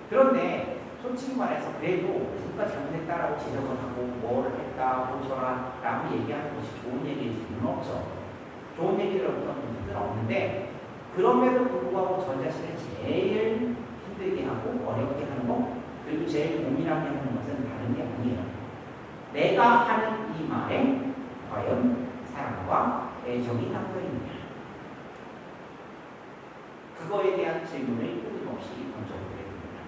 그런데 솔직히 말해서 그래도 누가 잘못했다라고 지적을 하고 뭐를 했다 고쳐라 라고 얘기하는 것이 좋은 얘기일 수는 없죠. 좋은 얘기를 어떤 분들은 없는데 그럼에도 불구하고 저 자신을 제일 힘들게 하고 어렵게 하는 것 그리고 제일 고민하게 하는 것은 다른 게 아니에요. 내가 하는 이 말에 과연 사랑과 애정이 담겨 있느냐 그거에 대한 질문을 끊임없이 던져보게 됩니다.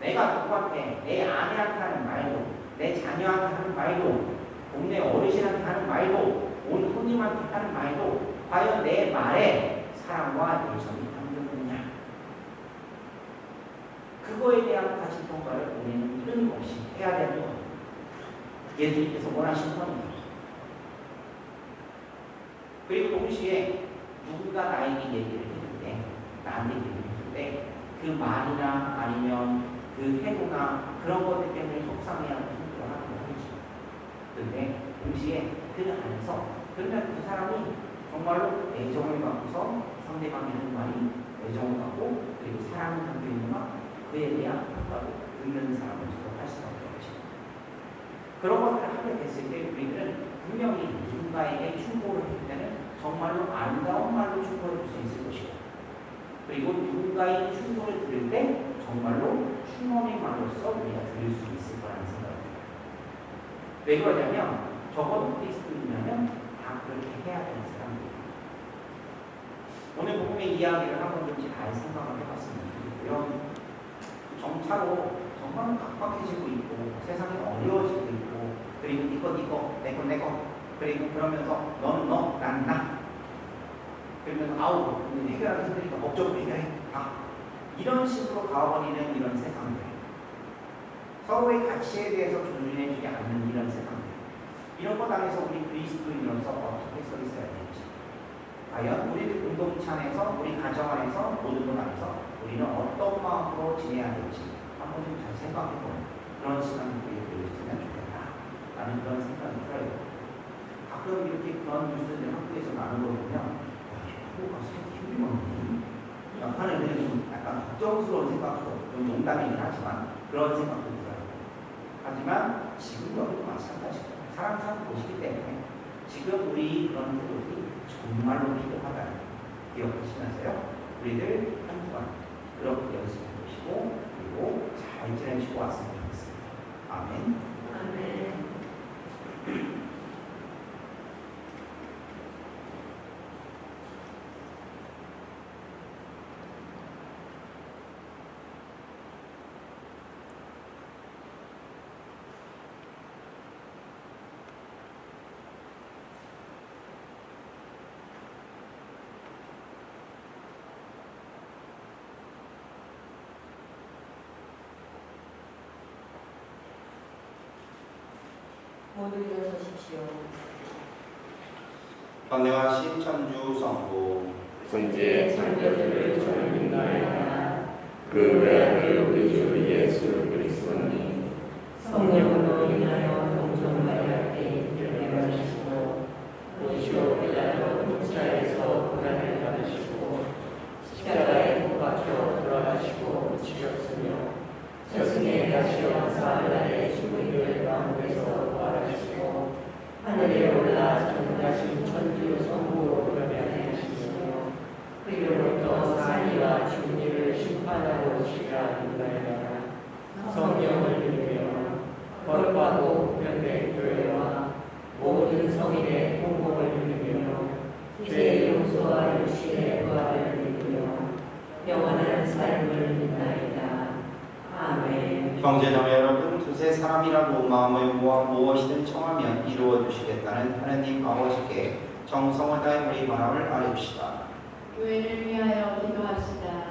내가 누구한테 내 아내한테 하는 말도 내 자녀한테 하는 말도 동네 어르신한테 하는 말도 온 손님한테 하는 말도 과연 내 말에 사랑과 애정이 담겨 있느냐 그거에 대한 다시 평가를 우리는 끊임없이 해야 되는 겁니다. 예수님께서 원하시는 겁니다. 그리고 동시에 누군가 나에게 얘기를 해줄 때, 나한테 얘기를 해줄 때, 그 말이나 아니면 그 태도나 그런 것들 때문에 속상해하는 힘들어하는 거죠. 그런데 동시에 그 안에서 그러면 그 사람이 정말로 애정을 갖고서 상대방이 하는 말이 애정을 갖고 그리고 사랑을 담겨 있는가 그에 대한 평가도 듣는 사람으로서 할 수밖에 없죠. 그런 것들을 하게 됐을 때 우리들은 분명히 누군가에게 충고를 할 때는 정말로 아름다운 말로 충고를 줄 수 있을 것이고 그리고 누군가의 충고를 들을 때 정말로 충원의 말로써 우리가 들을 수 있을 거라는 생각입니다. 왜 그러냐면 적어도 그리스도인이라면 다 그렇게 해야 되는 사람들입니다. 오늘 복음의 이야기를 한번 좀 잘 생각을 해봤으면 좋겠고요. 정차로 정말 각박해지고 있고 세상이 어려워지고 있고 그리고 니꺼 내꺼 그리고 그러면서 너는 너 난 나 그러면서 해결하기 힘드니까 법적으로 해결해 다 이런 식으로 가버리는 이런 세상들, 서로의 가치에 대해서 존중해주지 않는 이런 세상들, 이런 것 안에서 우리 그리스도인으로서 어떻게 서 있어야 될지, 과연 우리 공동체 안에서, 우리 가정 안에서, 모든 것 안에서 우리는 어떤 마음으로 지내야 될지 한번 좀 잘 생각해보는 그런 시간이 우리에게 있으면 좋겠다라는 그런 생각이 들어요. 가끔 이렇게 그런 뉴스들 학교에서 나누는 거 보면 학교가 힘이 많니? 약간은 그냥 좀 약간 걱정스러운 생각도, 좀 농담이긴 하지만 그런 생각도 들어요. 하지만 지금 여기도 마찬가지예요. 사람 보시기 때문에 지금 우리 그런 태도들이 정말로 필요하다는 기억하시면서요. 우리들 한 주간 그렇게 연습해 보시고 그리고 잘 지내시고 왔으면 좋겠습니다. 아멘. 아멘. 모두 일어서십시오. 건강하신 천주 성부 천지의 창조주를 저는 믿나이다. 그 외아들 우리 주 예수 그리스도님 성령으로 인하여 동정 마리아께 일어나시고 오시오 빌라도 문자에서 고난을 받으시고 십자가에 못 박혀 돌아가시고 죽으셨으며 저승에 가시어 사흘날에 죽은 이들 가운데서 부활하시고 하늘에 올라 전능하신 천주 성부로 변화하시며 그리로부터 사리와 죽은 이를 심판하러 오시리라 믿나이다. 성령을 믿으며 거룩하고 보편된 교회와 모든 성인의 공복을 믿으며 죄의 용서와 육신의 부활을 믿으며 영원한 삶을 믿나이다. 아멘. 형제자매 여러분, 두세 사람이라도 마음을 모아 무엇이든 청하면 이루어 주시겠다는 하느님 아버지께 정성을 다해 우리 바람을 아뢰옵시다. 교회를 위하여 기도합시다.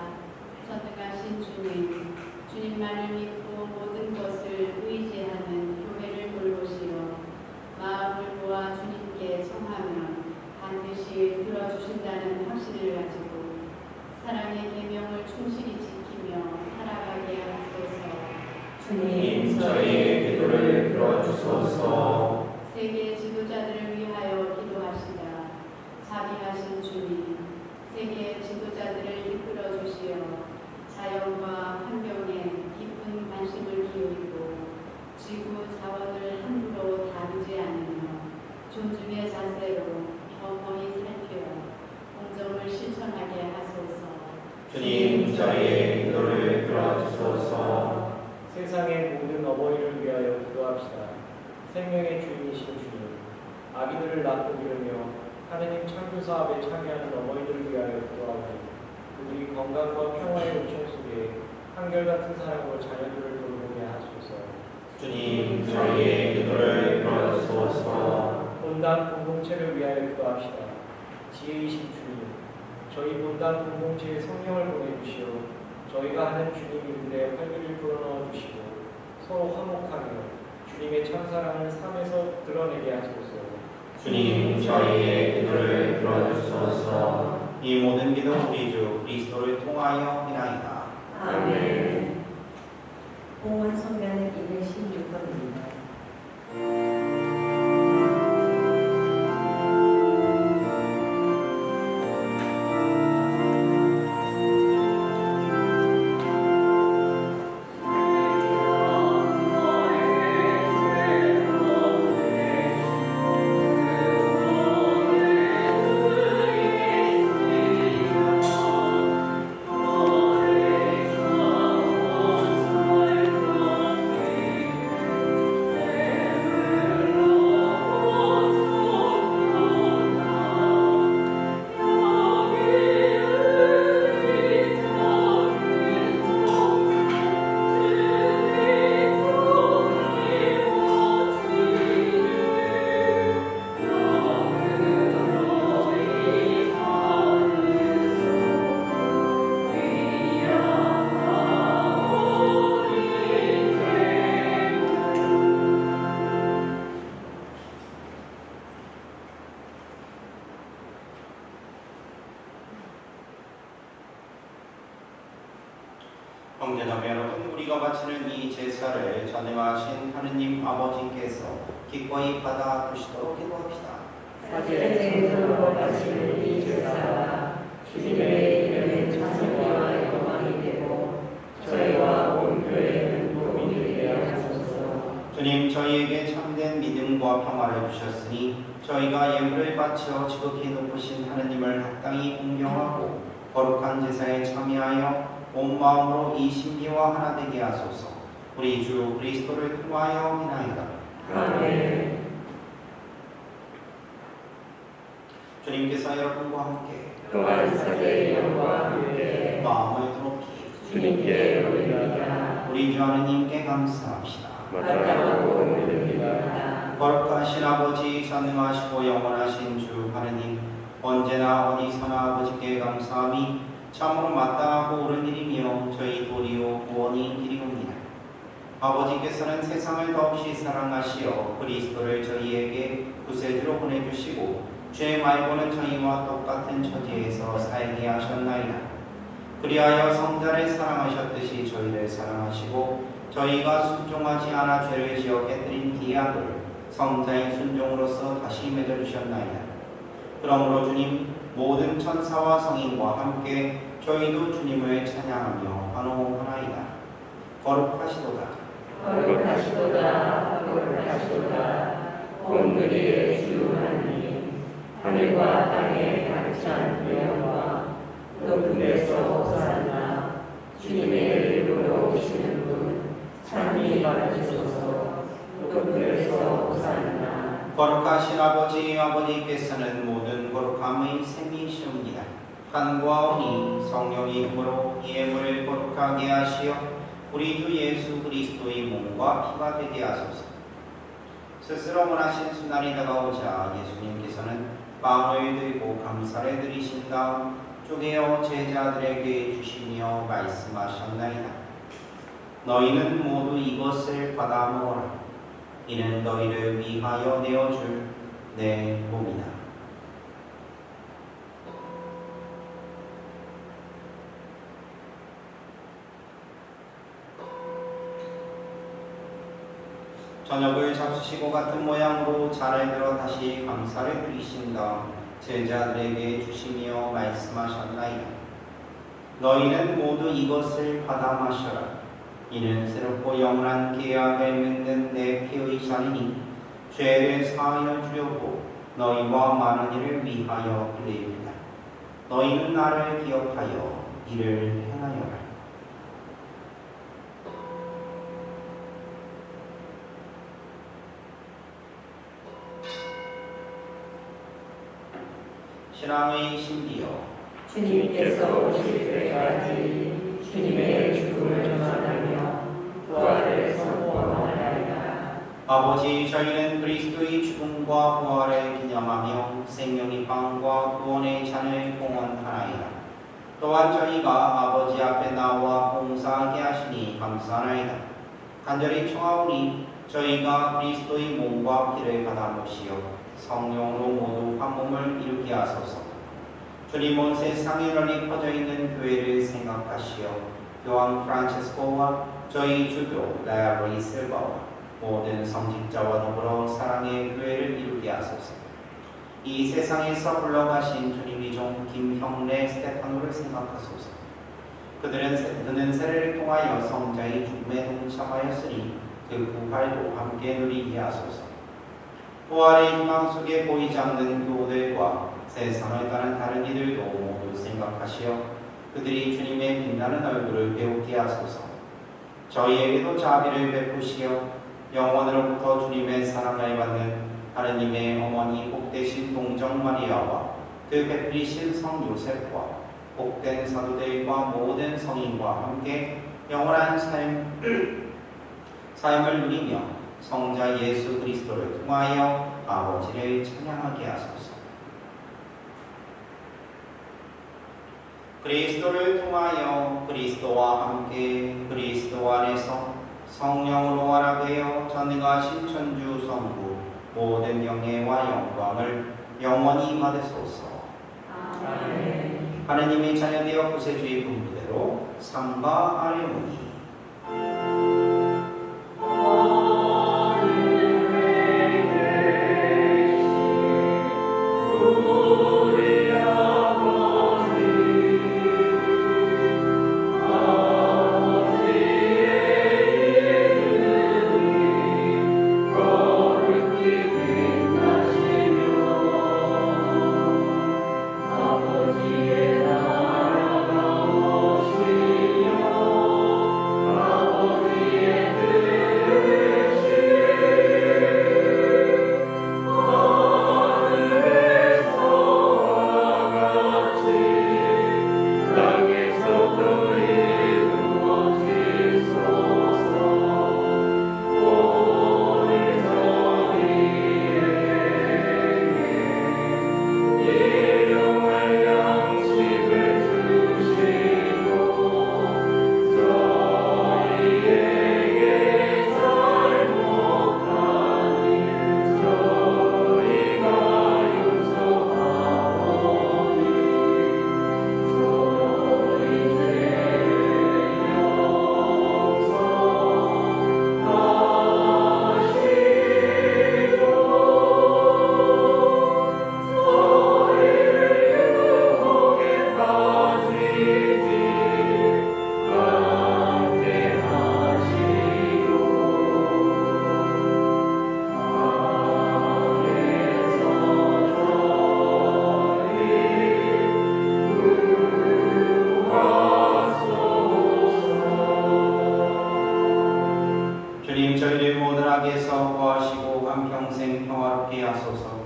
전능하신 주님, 주님만을 믿고 모든 것을 의지하는 교회를 돌보시어 마음을 모아 주님께 청하면 반드시 들어주신다는 확신을 가지고 사랑의 계명을 충실히 지키며 살아가게 하소서. 주님, 저희의 기도를 들어주소서. 세계 지도자들을 위하여 기도하시다. 자비하신 주님, 세계 지도자들을 이끌어 주시어 자연과 환경에 깊은 관심을 기울이고 지구 자원을 함부로 다루지 않으며 존중의 자세로 겸허히 살펴 공정을 실천하게 하소서. 주님, 저희의 기도를 들어주소서. 세상의 모든 어버이를 위하여 기도합시다. 생명의 주인이신 주님, 아기들을 낳고 기르며 하느님 창조 사업에 참여하는 어머니들을 위하여 기도하오니 그들이 건강과 평화의 요청 속에 한결같은 사랑으로 자녀들을 돌보게 하소서. 주님, 저희의 기도를 들어주소서. 본당 공동체를 위하여 기도합시다. 지혜이신 주님, 저희 본당 공동체에 성령을 보내주시어 저희가 하는 주님 일에 활기를 불어넣어 주시고 서로 화목하며 주님의 참사랑을 삶에서 드러내게 하소서. 주님, 저희의 기도를 들어주소서. 이 모든 기도 우리 주 그리스도를 통하여 이나이다. 아멘. 공원 성가는 216번입니다. Amen. 형제자매 여러분, 우리가 바치는 이 제사를 전능하신 하느님 아버지께서 기꺼이 받아주시도록 기도합시다. 사제로 바치는 이 제사가 주님의 이름의 찬송과 영광이 되고 저희와 온 교회는 도움이 되게 하소서. 주님, 저희에게 참된 믿음과 평화를 주셨으니 저희가 예물을 바쳐 지극히 높으신 하느님을 합당히 공경하고 거룩한 제사에 참여하여 온 마음으로 이 신비와 하나 되게 하소서. 우리 주 그리스도를 통하여 기나이다. 아멘. 주님께서 여러분과 함께 또한 사제의 영과 함께 마음을 드높이 주님께 올립니다. 우리 주 하느님께 감사합시다. 마땅하고 올립니다. 거룩하신 아버지, 전능하시고 영원하신 주 하느님, 언제나 어디서나 아버지께 감사함이 참으로 마땅하고 옳은 일이며 저희 도리요 구원이 길이옵니다. 아버지께서는 세상을 더없이 사랑하시어 그리스도를 저희에게 구세주로 보내주시고 죄 말고는 저희와 똑같은 처지에서 살게 하셨나이다. 그리하여 성자를 사랑하셨듯이 저희를 사랑하시고 저희가 순종하지 않아 죄를 지어 깨뜨린 기약을 성자의 순종으로서 다시 맺어주셨나이다. 그러므로 주님, 모든 천사와 성인과 함께 저희도 주님을 찬양하며 환호하나이다. 거룩하시도다. 거룩하시도다. 거룩하시도다. 온누리의 주 하나님, 하늘과 땅에 가득한 그 영광, 높은 데서 호산나. 주님의 이름으로 오시는 분 찬미 받으소서. 높은 데서 호산나. 거룩하신 아버지, 아버지께서는 모든 거룩함의 셈이시옵니다. 한과 오니 성령의 힘으로 이 예물을 거룩하게 하시어 우리 주 예수 그리스도의 몸과 피가 되게 하소서. 스스로 원하신 순환이 다가오자 예수님께서는 빵을 들고 감사를 드리신 다음 쪼개어 제자들에게 주시며 말씀하셨나이다. 너희는 모두 이것을 받아 먹어라. 이는 너희를 위하여 내어줄 내 몸이다. 저녁을 잡수시고 같은 모양으로 잔을 들어 다시 감사를 드리신 다음 제자들에게 주시며 말씀하셨나이다. 너희는 모두 이것을 받아 마셔라. 이는 새롭고 영원한 계약을 맺는 내 피의 잔이니 죄를 사하여 주려고 너희와 많은 이를 위하여 흘립니다. 너희는 나를 기억하여 이를 행하여라. 신앙의 신비여, 주님께서 오실 때까지 주님의 죽음을 전하며 부활을 선포하나이다. 아버지, 저희는 그리스도의 죽음과 부활을 기념하며 생명의 빵과 구원의 잔을 봉헌하나이다. 또한 저희가 아버지 앞에 나와 봉사하게 하시니 감사하나이다. 간절히 청하오니 저희가 그리스도의 몸과 피를 받아 모시어 성령으로 모두 한 몸을 이루게 하소서. 주님, 온 세상에 널리 퍼져 있는 교회를 생각하시어 교황 프란체스코와 저희 주교 라야브리 실바와 모든 성직자와 더불어 사랑의 교회를 이루게 하소서. 이 세상에서 불러가신 주님의 종 김형래 스테파노를 생각하소서. 그는 세례를 통하여 성자의 죽음에 동참하였으니 그 부활도 함께 누리게 하소서. 부활의 희망 속에 보이지 않는 교우들과 세상을 떠난 다른 이들도 모두 생각하시어 그들이 주님의 빛나는 얼굴을 배우게 하소서. 저희에게도 자비를 베푸시어 영원으로부터 주님의 사랑을 받는 하느님의 어머니 복되신 동정 마리아와 그 베풀이신 성 요셉과 복된 사도들과 모든 성인과 함께 영원한 삶을 누리며 성자 예수 그리스도를 통하여 아버지를 찬양하게 하소서. 그리스도를 통하여 그리스도와 함께 그리스도 안에서 성령으로 하나되어 전능하신 천주 성부 모든 영예와 영광을 영원히 받으소서. 아멘. 하느님의 자녀되어 구세주의 분부대로 삼가 아뢰오니 주님, 저희를 모든 악에서 구하시고 한평생 평화롭게 하소서.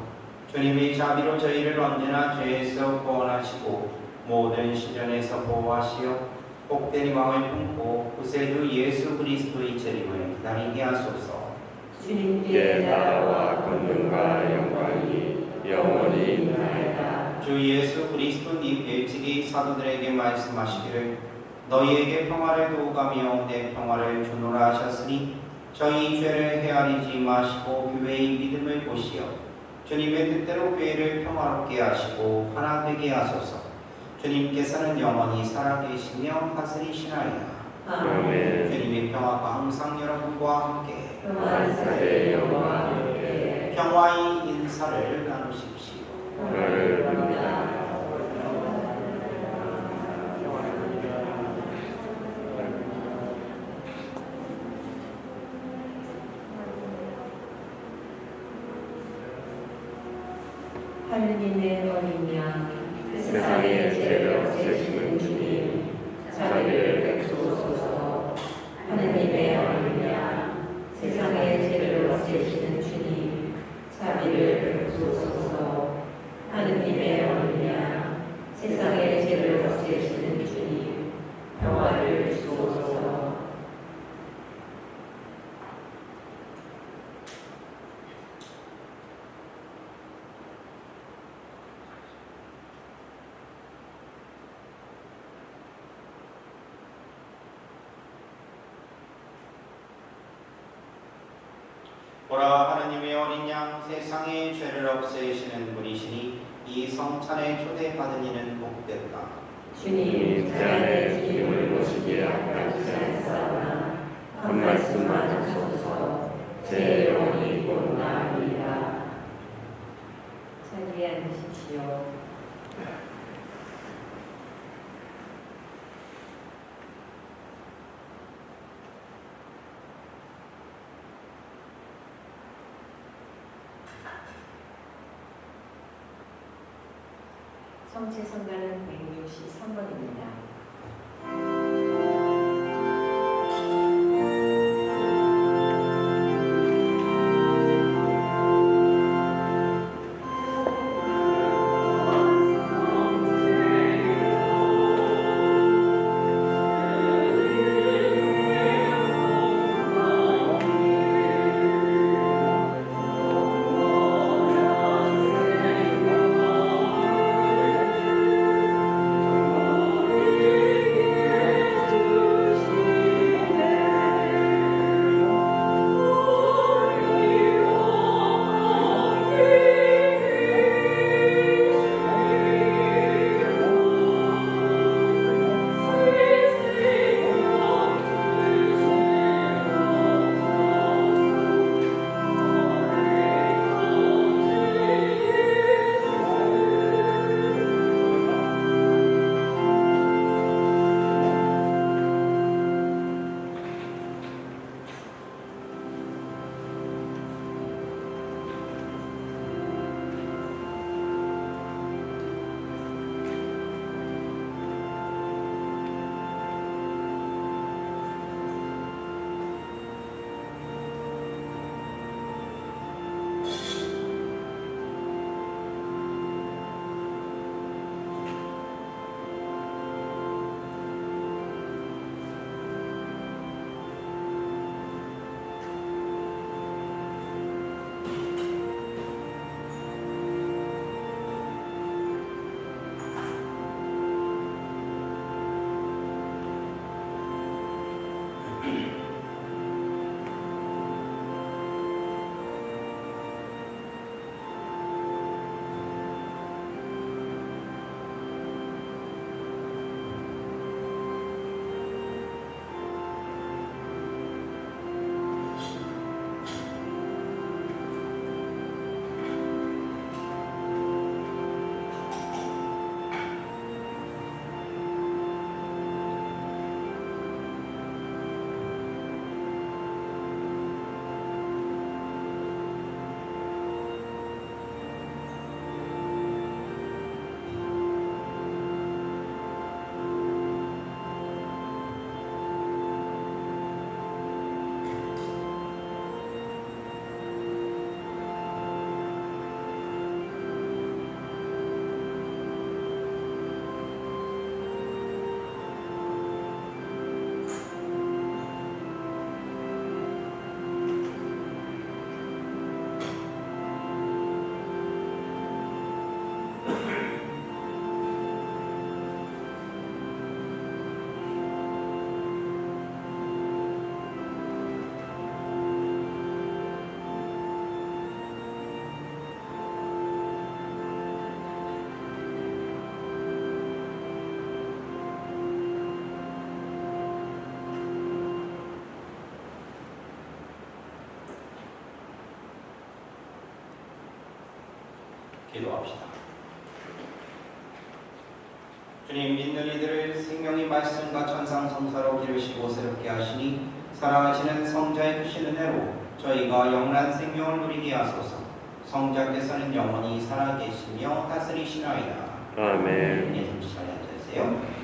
주님의 자비로 저희를 언제나 죄에서 구원하시고 모든 시련에서 보호하시어 복된 희망을 품고 구세주 예수 그리스도의 재림을 기다리게 하소서. 주님께 나라와 권능과 영광이 영원히 있나이다. 주 예수 그리스도님 일찍이 사도들에게 말씀하시기를 너희에게 평화를 도우가며 내 평화를 주노라 하셨으니 저희 죄를 헤아리지 마시고 교회의 믿음을 보시어 주님의 뜻대로 교회를 평화롭게 하시고 하나 되게 하소서. 주님께서는 영원히 살아계시며 다스리시나이다. 아멘. 주님의 평화가 항상 여러분과 함께 평화의 영광과 함께 평화의 인사를 나누십시오. 평화를 빕니다. 하느님의 어린 양, 세상의 죄를 없애시는 주님, 자비를 베푸소서. 하느님의 어린 양, 세상의 죄를 없애시는 주님, 자비를 베푸소서. 하느님의 어린 양, 세상의 죄를 없애시는 주님, 평화를 주소서. 보라, 하느님의 어린 양, 세상의 죄를 없애시는 분이시니 이 성찬에 초대받은 이는 복됐다. 주님, 제 안에 주님을 모시기에 합당치 않사오나 한 말씀만 하소서. 제 영혼이 곧 나으리라. 자리에 앉으십시오. 성체 성가는 163번입니다. 주 기도합시다. 주님, 믿는 이들을 생명의 말씀과 천상 성사로 기르시고 새롭게 하시니 사랑하시는 성자의 크신 은혜로 저희가 영원한 생명을 누리게 하소서. 성자께서는 영원히 살아계시며 다스리시나이다. 아멘. 네, 잠시 자리에 앉아주세요.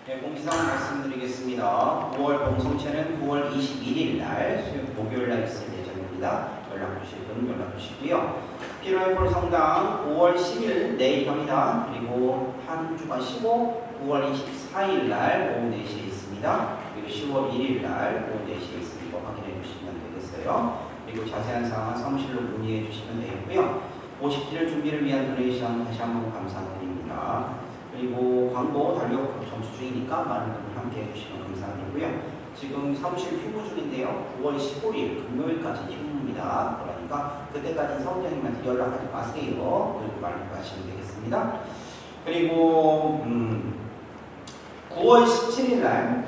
네, 공지사항 말씀드리겠습니다. 9월 봉송체는 9월 21일 날 수요일 목요일 날 있을 예정입니다. 연락 주실 분 연락 주시고요. 필요해 볼 성당 5월 10일 내일입니다. 그리고 한 주간 쉬고 9월 24일 날 오후 4시에 있습니다. 그리고 10월 1일 날 오후 4시에 있으니까 확인해 주시면 되겠어요. 그리고 자세한 사항은 사무실로 문의해 주시면 되겠고요. 50주년 준비를 위한 도네이션 다시 한번 감사드립니다. 그리고 광고 달력 점수 중이니까 많은 분들 함께 해주시면 감사드리고요. 지금 사무실 휴무 중인데요. 9월 15일 금요일까지 휴무입니다. 그러니까 그때까지 성장님한테 연락하지 마세요. 그리고 말씀하시면 되겠습니다. 그리고 9월 17일 날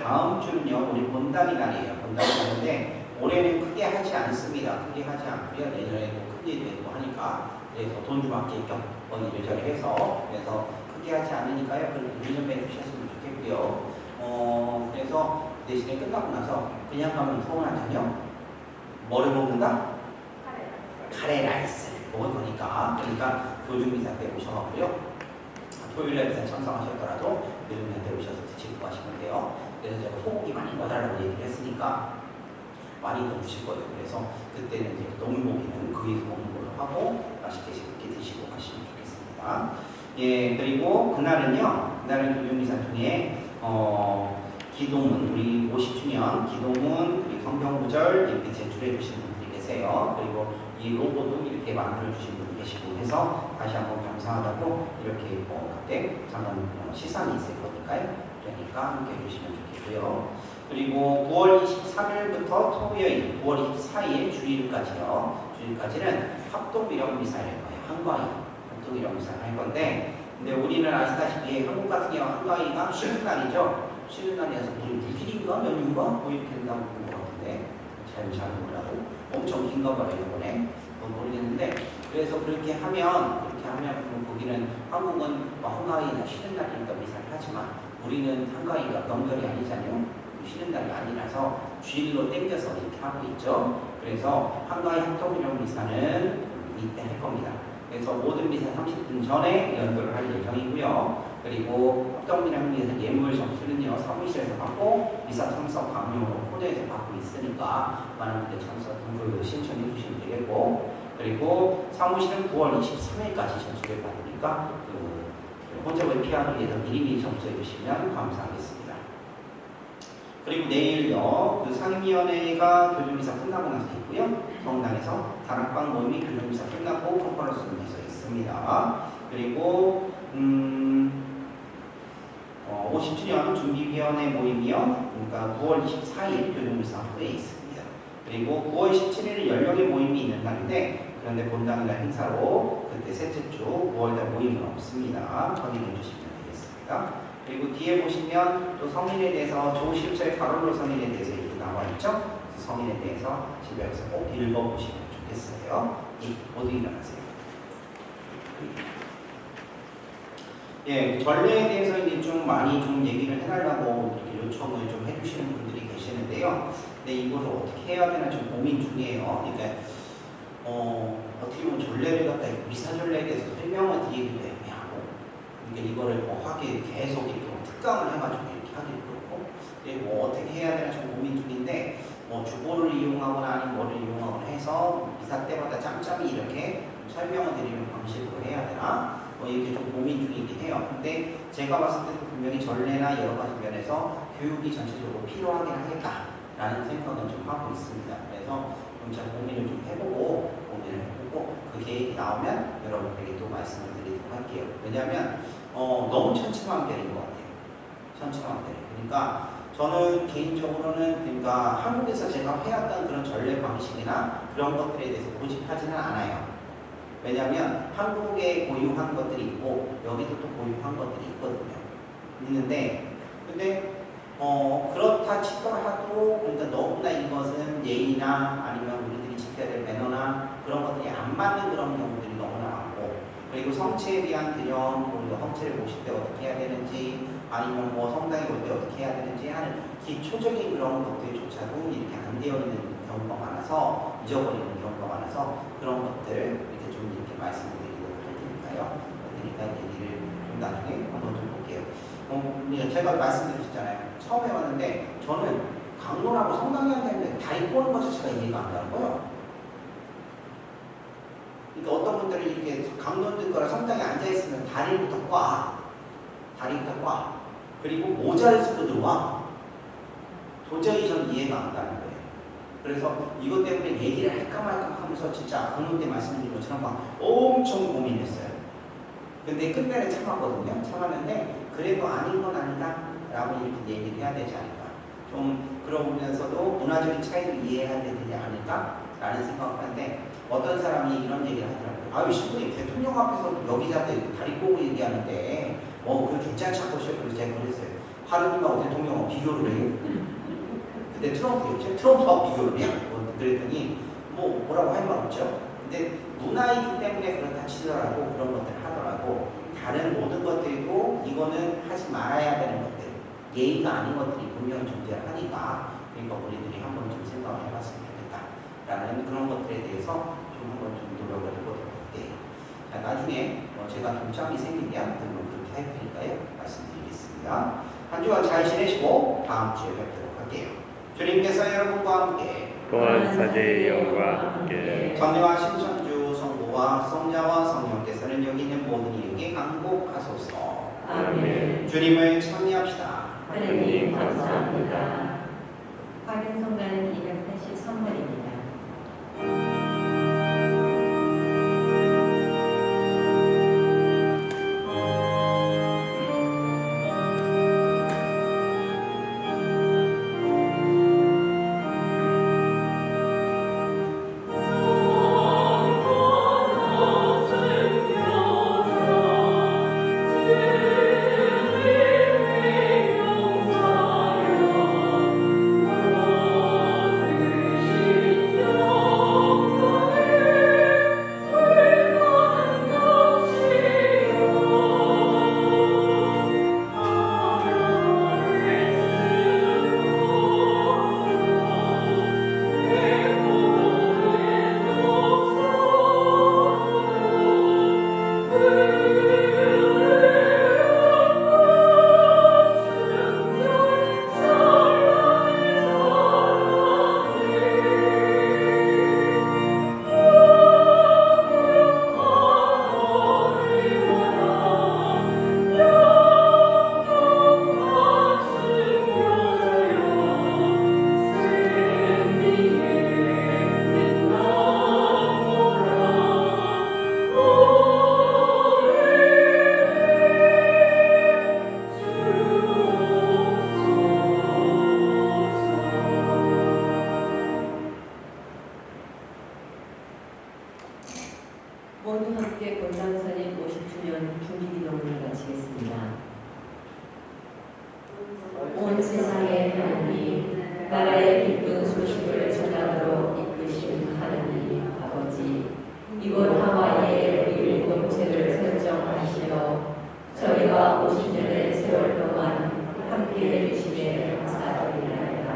다음 주는요. 우리 본당이 날이에요. 본당이 날인데 올해는 크게 하지 않습니다. 크게 하지 않고요. 내년에도 크게 되고 하니까 그래서 돈 좀 아낄 겸 이래저래 해서 그래서 크게 하지 않으니까요. 그럼 1년 해주셨으면 좋겠고요. 그래서 대신에 끝나고 나서 그냥 가면 서운하잖아요. 뭐를 먹는다? 카레 라이스 먹을 거니까. 그러니까 교주미사 때 오셔가고요. 토요일에 미사 참석하셨더라도 교주미사 때 오셔서 드시고 가시면 돼요. 그래서 제가 소고기 많이 넣어달라고 얘기를 했으니까 많이 넣으실 거예요. 그래서 그때는 이제 농고기는 거기서 먹는 걸로 하고 맛있게 드시고 가시면 좋겠습니다. 예, 그리고 그날은 교주미사 중에 기도문, 우리 50주년 기도문, 그리고 성경구절 이렇게 제출해 주신 분들이 계세요. 그리고 이 로고도 이렇게 만들어 주신 분이 계시고 해서 다시 한번 감사하다고 이렇게 그때 잠깐 시상이 있을 거니까요. 그러니까 함께 해주시면 좋겠고요. 그리고 9월 23일부터 토요일, 9월 24일 주일까지는 합동미령미사일 거예요. 한과일 합동미령미사를 할 건데, 근데 우리는 아시다시피 한국 같은 경우 한가위가 쉬는 날이죠. 쉬는 날이라서 우리 무길인가 연휴인가 뭐 이렇게 된다고 본 것 같은데 잘 몰라도 엄청 긴가 봐요 이번에. 모르겠는데 그래서 그렇게 하면 그럼 거기는 한국은 한가위나 쉬는 날이니까 미사를 하지만 우리는 한가위가 명절이 아니잖아요. 쉬는 날이 아니라서 주일로 땡겨서 이렇게 하고 있죠. 그래서 한가위 합동미령 미사는 이때 할 겁니다. 그래서 모든 미사 30분 전에 연도를 할 예정이고요. 그리고 합동미령 미사 예물 점수는요 사무실에서 받고 미사 참석 방문으로 코드에서 받고 있으니까 많은 분들 참석 신청해 주시면 되겠고, 그리고 사무실은 9월 23일까지 접수를 받으니까 혼잡을 피하기 위해서 미리미리 접수해 주시면 감사하겠습니다. 그리고 내일요 상임위원회가 교주미사 끝나고 나서 있고요. 성당에서 다락방 모임이 교주미사 끝나고 컨퍼런스에서 있습니다. 그리고 50주년 준비위원회 모임이요. 그러니까 9월 24일 교주미사 후에 있습니다. 그리고 9월 17일 연령의 모임이 있는 날인데 그런데 본당날 행사로 그때 셋째 주 9월달 모임은 없습니다. 확인해 주시면 되겠습니다. 그리고 뒤에 보시면 또 성인에 대해서 조실철 가롤로 성인에 대해서 이렇게 나와 있죠. 그 성인에 대해서 집에 가서 꼭 읽어보시면 좋겠어요. 모두 일어나세요. 예, 전례에 대해서 이제 좀 많이 좀 얘기를 해달라고 이렇게 요청을 좀 해주시는 분들이 계시는데요. 근데 이거를 어떻게 해야 되나 좀 고민 중이에요. 그러니까 어떻게 보면 전례를 갖다 미사 전례에 대해서 설명을 드리기도 애매하고, 그러니까 이거를 뭐 하기 계속 이렇게 특강을 해가지고 이렇게 하기도 그렇고, 뭐 어떻게 해야 되나 좀 고민 중인데, 뭐 주보를 이용하거나 아니면 뭐를 이용하거나 해서 미사 때마다 짬짬이 이렇게 설명을 드리는 방식으로 해야 되나? 뭐 이렇게 좀 고민 중이긴 해요. 근데 제가 봤을 때도 분명히 전례나 여러 가지 면에서 교육이 전체적으로 필요하긴 하겠다라는 생각은 좀 하고 있습니다. 그래서 좀 잘 고민을 좀 해보고 그 계획이 나오면 여러분들에게 또 말씀을 드리도록 할게요. 왜냐하면 너무 천차만별인 것 같아요. 천차만별. 그러니까 저는 개인적으로는 그러니까 한국에서 제가 해왔던 그런 전례 방식이나 그런 것들에 대해서 고집하지는 않아요. 왜냐하면 한국에 고유한 것들이 있고 여기도 또 고유한 것들이 있거든요. 있는데 근데 그렇다 치더라도 그러니까 너무나 이것은 예의나 아니면 우리들이 지켜야 될 매너나 그런 것들이 안 맞는 그런 경우들이 너무나 많고, 그리고 성체에 대한 개념, 우리가 성체를 모실 때 어떻게 해야 되는지 아니면 뭐 성당에 올 때 어떻게 해야 되는지 하는 기초적인 그런 것들조차도 이렇게 안 되어 있는 경우가 많아서 잊어버리는 경우가 많아서 그런 것들을 이렇게 좀 이렇게 말씀을 드리도록 할 테니까요. 그러니까 얘기를 좀 나중에 한번 좀 볼게요. 제가 말씀드렸잖아요. 처음에 왔는데 저는 강론하고 성당에 앉아있는데 다리 꼬는 것 자체가 이해가 안 가는 거예요. 그러니까 어떤 분들은 이렇게 강론 듣거나 성당에 앉아있으면 다리부터 꽈. 그리고 모자를 쓰고 들어와. 도저히 전 이해가 안 가는 거예요. 그래서 이것 때문에 얘기를 할까 말까 하면서 진짜 강론 때 말씀드린 것처럼 막 엄청 고민했어요. 근데 끝내는 참았거든요. 참았는데 그래도 아닌 건 아니다 라고 이렇게 얘기를 해야 되지 않을까. 좀 그러면서도 문화적인 차이도 이해해야 되지 않을까 라는 생각을 하는데, 어떤 사람이 이런 얘기를 하더라고요. 아유, 신부님 대통령 앞에서 여기자들 다리 꼬고 얘기하는데 그거 괜찮지 않고요. 그래서 제가 그랬어요. 하느님하고 대통령하고 비교를 해요. 근데 트럼프하고 비교를 해요. 그랬더니 뭐라고 할 말 없죠. 근데 문화이기 때문에 그렇다 치더라도 그런 것들을 하더라도 다른 모든 것들이고 이거는 하지 말아야 되는 것들, 예의가 아닌 것들이 분명히 존재를 하니까, 그러니까 우리들이 한번 좀 생각을 해봤으면 좋겠다라는 그런 것들에 대해서 좀 한번 좀 노력을 해보도록 할게요. 자, 나중에 제가 동참이 생기면 그렇게 할 테니까요. 말씀드리겠습니다. 한 주간 잘 지내시고 다음 주에 뵙도록 할게요. 주님께서 여러분과 함께 또한 사제의 영과 함께 전능하 신천주 성부와 성자와 성령께서는 여기 있는 모든 이에게 강복하소서. 아멘. 주님을 찬미합시다. 하느님 감사합니다. 확인 성가는 283번입니다. 모두 함께 본당선임 50주년 중기기도문을 마치겠습니다. 온 세상의 하나님, 나라의 기쁜 소식을 전하도록 이끄신 하나님 아버지, 이곳 하와이에 우리 공동체를 설정하시어 저희와 50년의 세월 동안 함께 해주심에 감사드리나이다.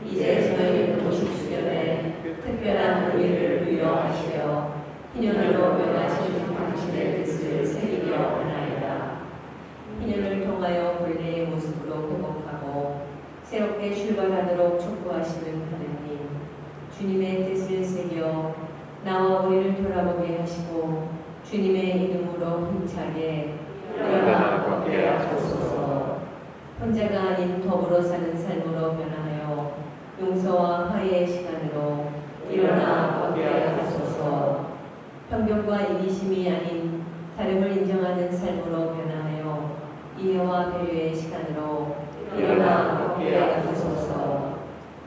이제 저희 50주년에 특별한 의미를 부여하시어 희년으로 명하신 당신의 뜻을 새기려 하나이다. 희년을 통하여 본래의 모습으로 회복하고 새롭게 출발하도록 촉구하시는 하나님, 주님의 뜻을 새겨 나와 우리를 돌아보게 하시고 주님의 이름으로 힘차게 일어나 걷게 하소서. 혼자가 아닌 더불어 사는 삶으로 변하여 용서와 화해의 시간으로 일어나 걷게 하소서. 편견과 이기심이 아닌 다름을 인정하는 삶으로 변화하여 이해와 배려의 시간으로 일어나 걷게 하소서.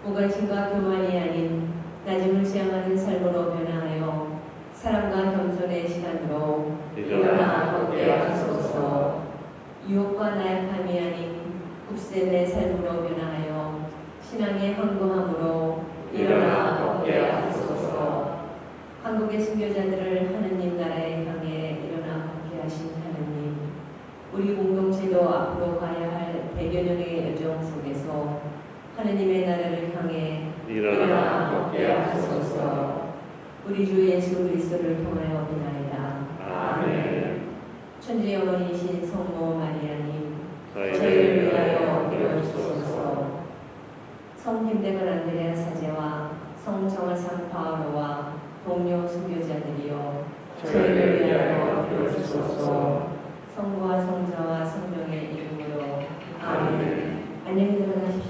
무관심과 교만이 아닌 낮음을 지향하는 삶으로 변화하여 사랑과 겸손의 시간으로 일어나 걷게 하소서. 유혹과 나약함이 아닌 굳셈의 삶으로 변화하여 신앙의 황고함으로 일어나 걷게 하소서. 한국의 순교자들을 하느님 나라에 향해 일어나 걷게 하신 하느님, 우리 공동체도 앞으로 가야 할 100여 년의 여정 속에서 하느님의 나라를 향해 일어나 걷게 하소서. 우리 주 예수 그리스도를 통하여 비나이다. 아멘. 천주의 어머니이신 성모 마리아님, 저희를 위하여 기도하소서. 성 김대건 안드레아 사제와 성 정화상 파울로와 동료 순교자들이여, 저희를 위하여 기도하소서. 성부와 성자와 성령의 이름으로 아멘. 안녕히 들어가십시오.